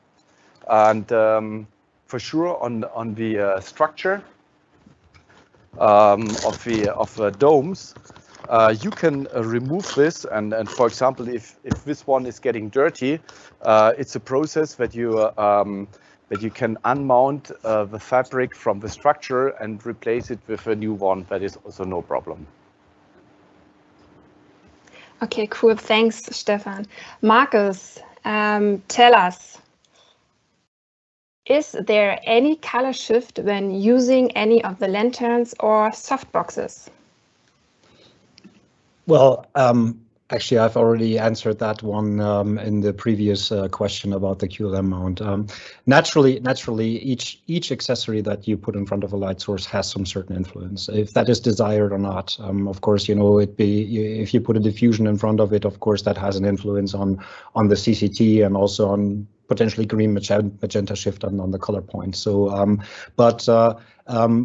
And for sure on the structure of the domes, you can remove this, and for example, if this one is getting dirty, it's a process that you can unmount the fabric from the structure and replace it with a new one. That is also no problem. Okay, cool. Thanks, Stefan. Markus, tell us, is there any color shift when using any of the lanterns or softboxes? Well, actually, I've already answered that one in the previous question about the QLM mount. Naturally, each accessory that you put in front of a light source has some certain influence, if that is desired or not. Of course, if you put a diffusion in front of it, of course, that has an influence on the CCT and also on potentially green magenta shift on the color point. So,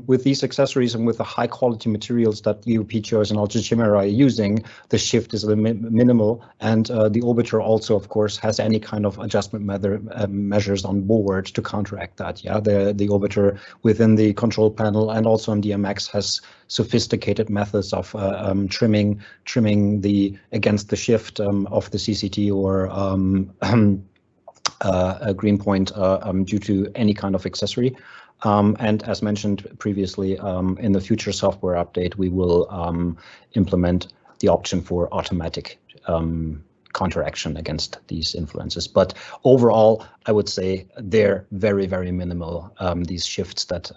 with these accessories and with the high quality materials that DoPchoice and also Chimera are using, the shift is minimal, and the Orbiter also, of course, has any kind of adjustment measures on board to counteract that. Yeah, the Orbiter within the control panel and also on DMX has sophisticated methods of trimming the against the shift of the CCT or a green point due to any kind of accessory. And as mentioned previously, in the future software update, we will implement the option for automatic counteraction against these influences. But overall, I would say they're very, very minimal, these shifts that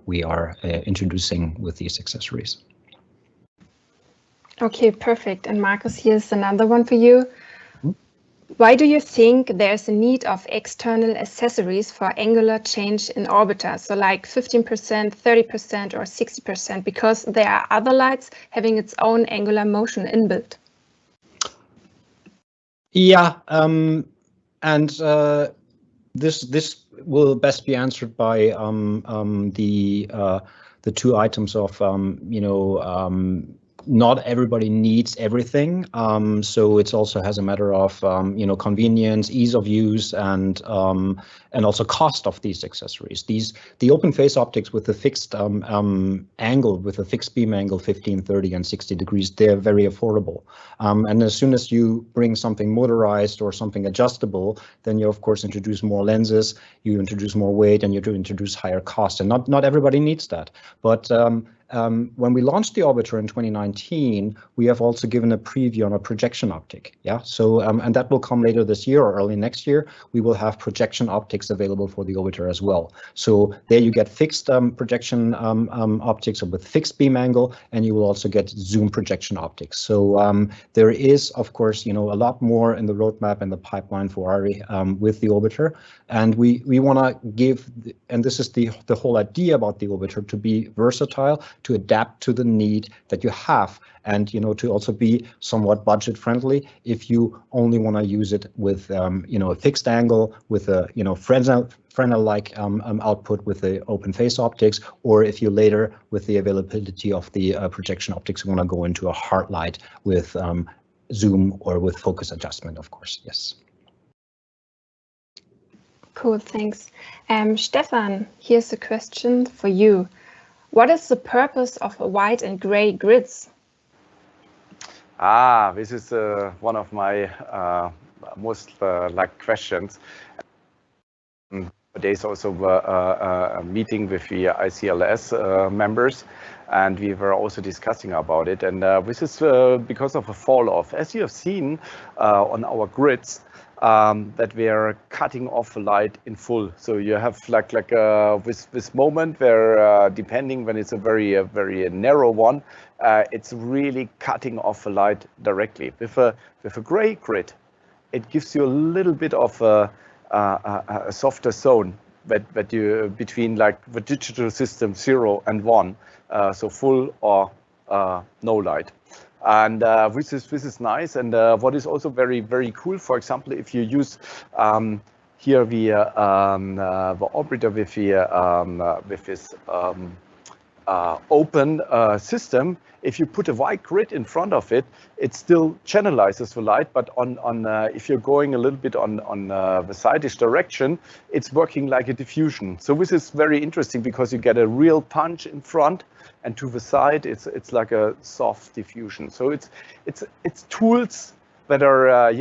we are introducing with these accessories. Okay, perfect. And Markus, here's another one for you. Why do you think there's a need of external accessories for angular change in orbiter? So like 15%, 30% or 60%, because there are other lights having its own angular motion inbuilt. Yeah, and this will best be answered by the two items of not everybody needs everything, so it also has a matter of convenience, ease of use, and also cost of these accessories. The open face optics with the fixed angle, with a fixed beam angle 15, 30, and 60 degrees, they're very affordable. And as soon as you bring something motorized or something adjustable, then you of course introduce more lenses, you introduce more weight, and you introduce higher cost. And not everybody needs that, but when we launched the orbiter in 2019, we have also given a preview on a projection optic. Yeah, so and that will come later this year or early next year. We will have projection optics available for the orbiter as well. So there you get fixed projection optics with fixed beam angle, and you will also get zoom projection optics. So there is, of course, a lot more in the roadmap and the pipeline for ARRI with the orbiter, and we want to give, and this is the whole idea about the orbiter, to be versatile, to adapt to the need that you have, and to also be somewhat budget friendly if you only want to use it with a fixed angle with a Fresnel-like output with the open face optics, or if you later, with the availability of the projection optics, want to go into a hard light with zoom or with focus adjustment, of course. Yes. Cool, thanks. Stefan, here's a question for you. What is the purpose of white and gray grids? This is one of my most liked questions. There's also a meeting with the ICLS members, and we were also discussing about it. And this is because of a fall off. As you have seen on our grids, that we are cutting off the light in full. So you have like this moment where, depending when it's a very narrow one, it's really cutting off the light directly. With a gray grid, it gives you a little bit of a softer zone that you between like the digital system 0 and 1, so full or no light. And this is nice. And what is also very cool, for example, if you use here the orbiter with this open system, if you put a white grid in front of it, it still channelizes the light, but if you're going a little bit on the side-ish direction, it's working like a diffusion. So this is very interesting because you get a real punch in front, and to the side, it's like a soft diffusion. So it's tools that are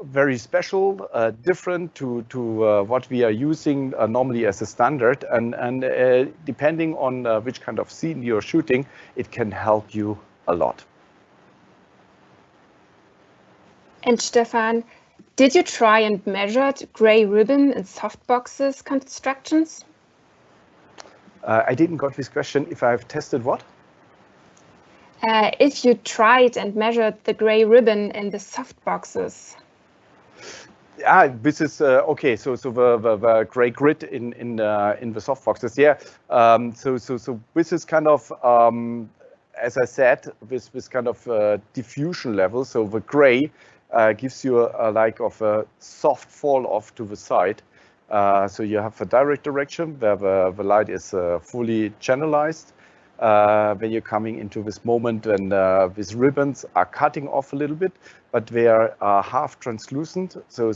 very special, different to what we are using normally as a standard, and depending on which kind of scene you're shooting, it can help you a lot. And Stefan, did you try and measure gray ribbon in softboxes constructions? I didn't got this question. If I've tested what? If you tried and measured the gray ribbon in the softboxes. This is okay. So the gray grid in the softboxes. Yeah. So this is kind of as I said, this kind of diffusion level. So the gray gives you a soft fall off to the side. So you have a direct direction where the light is fully channelized. When you're coming into this moment when these ribbons are cutting off a little bit, but they are half translucent. So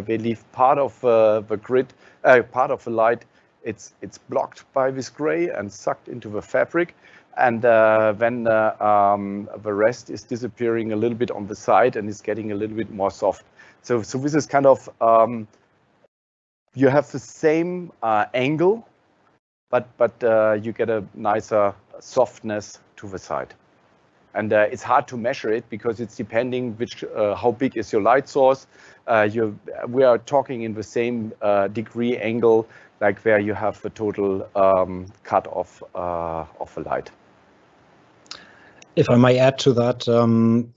they leave part of the grid, part of the light. It's blocked by this gray and sucked into the fabric. And then the rest is disappearing a little bit on the side and is getting a little bit more soft. So this is kind of, you have the same angle, but you get a nicer softness to the side. And it's hard to measure it because it's depending how big is your light source. We are talking in the same degree angle, like where you have the total cut of the light. If I might add to that,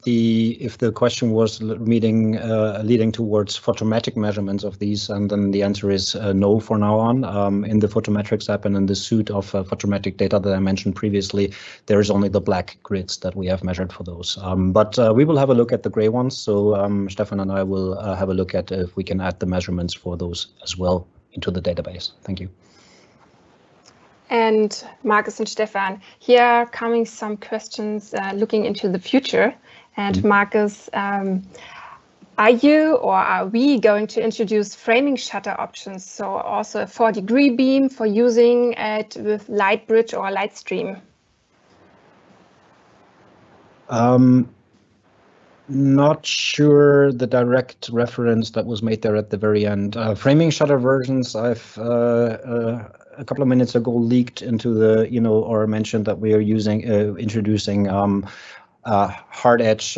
if the question was leading towards photometric measurements of these, and then the answer is no for now on. In the photometrics app and in the suite of photometric data that I mentioned previously, there is only the black grids that we have measured for those. But we will have a look at the gray ones. So Stefan and I will have a look at if we can add the measurements for those as well into the database. Thank you. And Markus and Stefan, here are coming some questions looking into the future. And Markus, are you or are we going to introduce framing shutter options? So also a 4-degree beam for using it with light bridge or light stream? Not sure the direct reference that was made there at the very end. Framing shutter versions, I've a couple of minutes ago leaked into the, or mentioned that we are introducing hard edge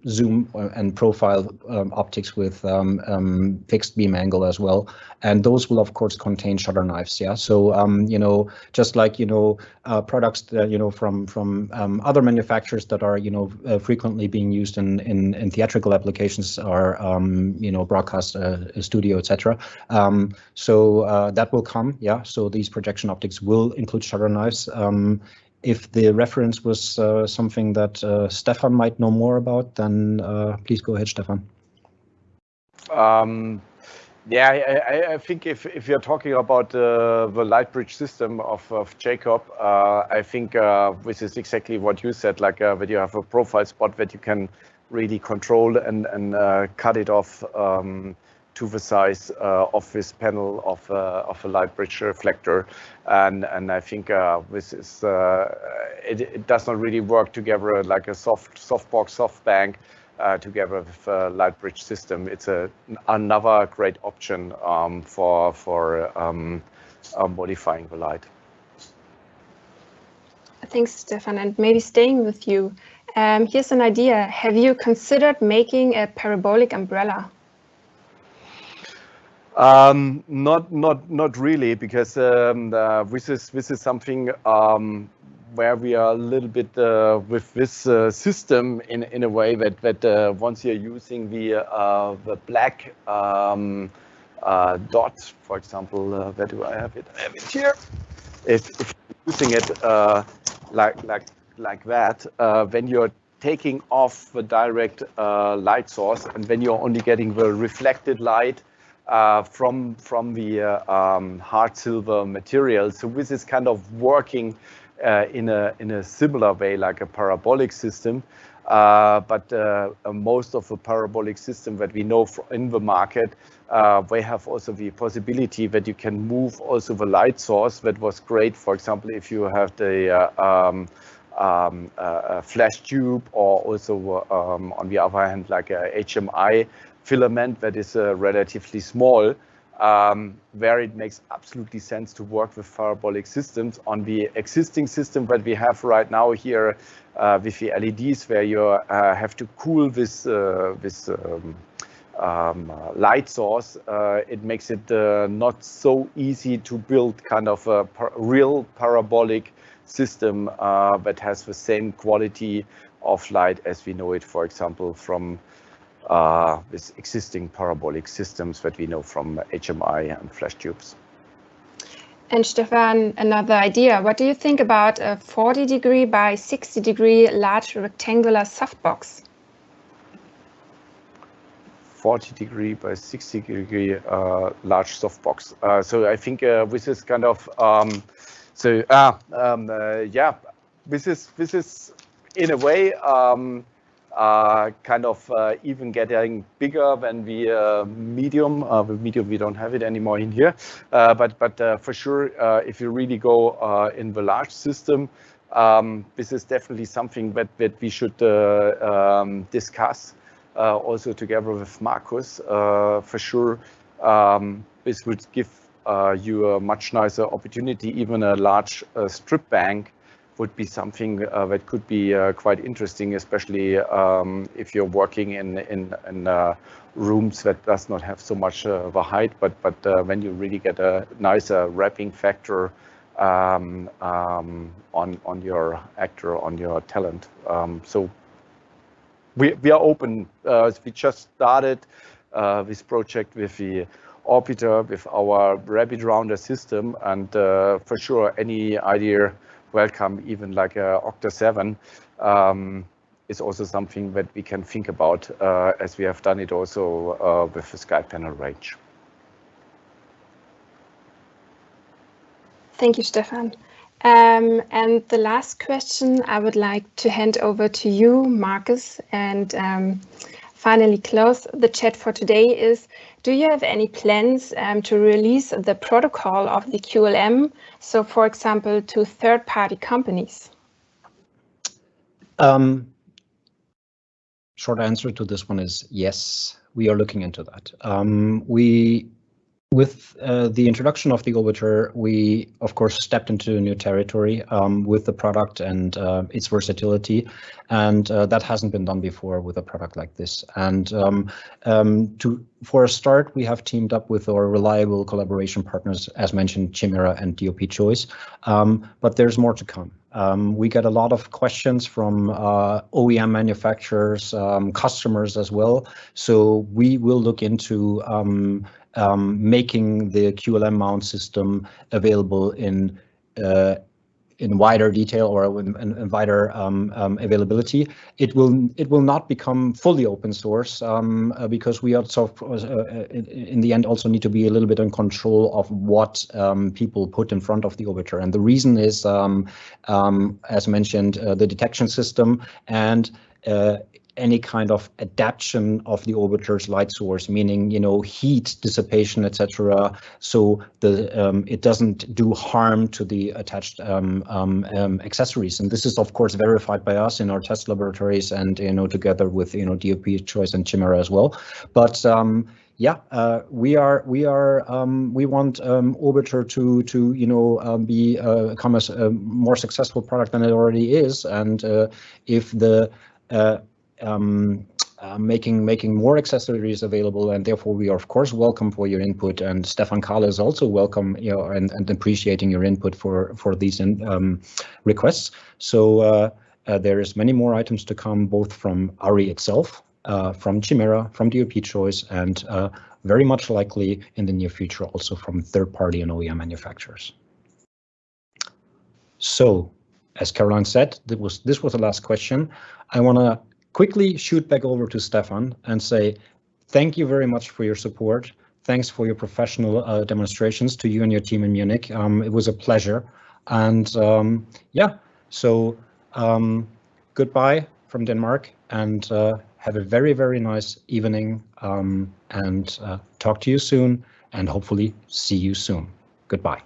zoom and profile optics with fixed beam angle as well, and those will of course contain shutter knives. Yeah, so just like products that, from other manufacturers that are frequently being used in theatrical applications or broadcast studio, etc. So that will come. Yeah, so these projection optics will include shutter knives. If the reference was something that Stefan might know more about, then please go ahead, Stefan. Yeah, I think if you're talking about the light bridge system of Jacob, I think this is exactly what you said, like that you have a profile spot that you can really control and cut it off to the size of this panel of a light bridge reflector, and I think this is it does not really work together like a softbox, softbank together with a light bridge system. It's another great option for modifying the light. Thanks, Stefan, and maybe staying with you. Here's an idea. Have you considered making a parabolic umbrella? Not really, because this is something where we are a little bit with this system in a way that once you're using the black dot, for example, where do I have it? I have it here. If you're using it like that, when you're taking off the direct light source, and when you're only getting the reflected light from the hard silver material. So this is kind of working in a similar way like a parabolic system, but most of the parabolic system that we know in the market, they have also the possibility that you can move also the light source. That was great, for example, if you have the flash tube, or also on the other hand like a HMI filament that is relatively small, where it makes absolutely sense to work with parabolic systems. On the existing system that we have right now here with the LEDs, where you have to cool this light source, it makes it not so easy to build kind of a real parabolic system that has the same quality of light as we know it, for example, from with existing parabolic systems that we know from HMI and flash tubes. And Stefan, another idea. What do you think about a 40-degree by 60-degree large rectangular softbox? 40-degree by 60-degree large softbox. So I think this is kind of yeah. This is in a way kind of even getting bigger than the medium. The medium, we don't have it anymore in here, but for sure, if you really go in the large system, this is definitely something that we should discuss also together with Markus. For sure, this would give you a much nicer opportunity. Even a large strip bank would be something that could be quite interesting, especially if you're working in rooms that does not have so much of a height, but when you really get a nicer wrapping factor on your actor, on your talent. So we are open. We just started this project with the Orbiter, with our Rabbit Rounder system, and for sure any idea welcome, even like a Octa 7 is also something that we can think about, as we have done it also with the sky panel range. Thank you, Stefan. And the last question I would like to hand over to you, Markus, and finally close the chat for today is, do you have any plans to release the protocol of the QLM? So, for example, to third-party companies? Short answer to this one is yes, we are looking into that. We With the introduction of the Orbiter, we, of course, stepped into a new territory with the product and its versatility, and that hasn't been done before with a product like this. And for a start, we have teamed up with our reliable collaboration partners, as mentioned, Chimera and DoPchoice, but there's more to come. We get a lot of questions from OEM manufacturers, customers as well, so we will look into making the QLM mount system available in wider detail or in wider availability. It will not become fully open source because we also, in the end, also need to be a little bit in control of what people put in front of the Orbiter. And the reason is, as mentioned, the detection system and any kind of adaptation of the orbiter's light source, meaning, heat dissipation, etc. So it doesn't do harm to the attached accessories. And this is, of course, verified by us in our test laboratories and, together with, DoPchoice and Chimera as well. But we want Orbiter to become a more successful product than it already is. And if the making more accessories available, and therefore we are of course welcome for your input, and Stefan Karle is also welcome, and appreciating your input for these requests. So there is many more items to come, both from ARRI itself, from Chimera, from DoPchoice, and very much likely in the near future also from third-party and OEM manufacturers. So, as Caroline said, this was the last question. I want to quickly shoot back over to Stefan and say thank you very much for your support. Thanks for your professional demonstrations to you and your team in Munich. It was a pleasure. And so goodbye from Denmark, and have a very, very nice evening, and talk to you soon, and hopefully see you soon. Goodbye.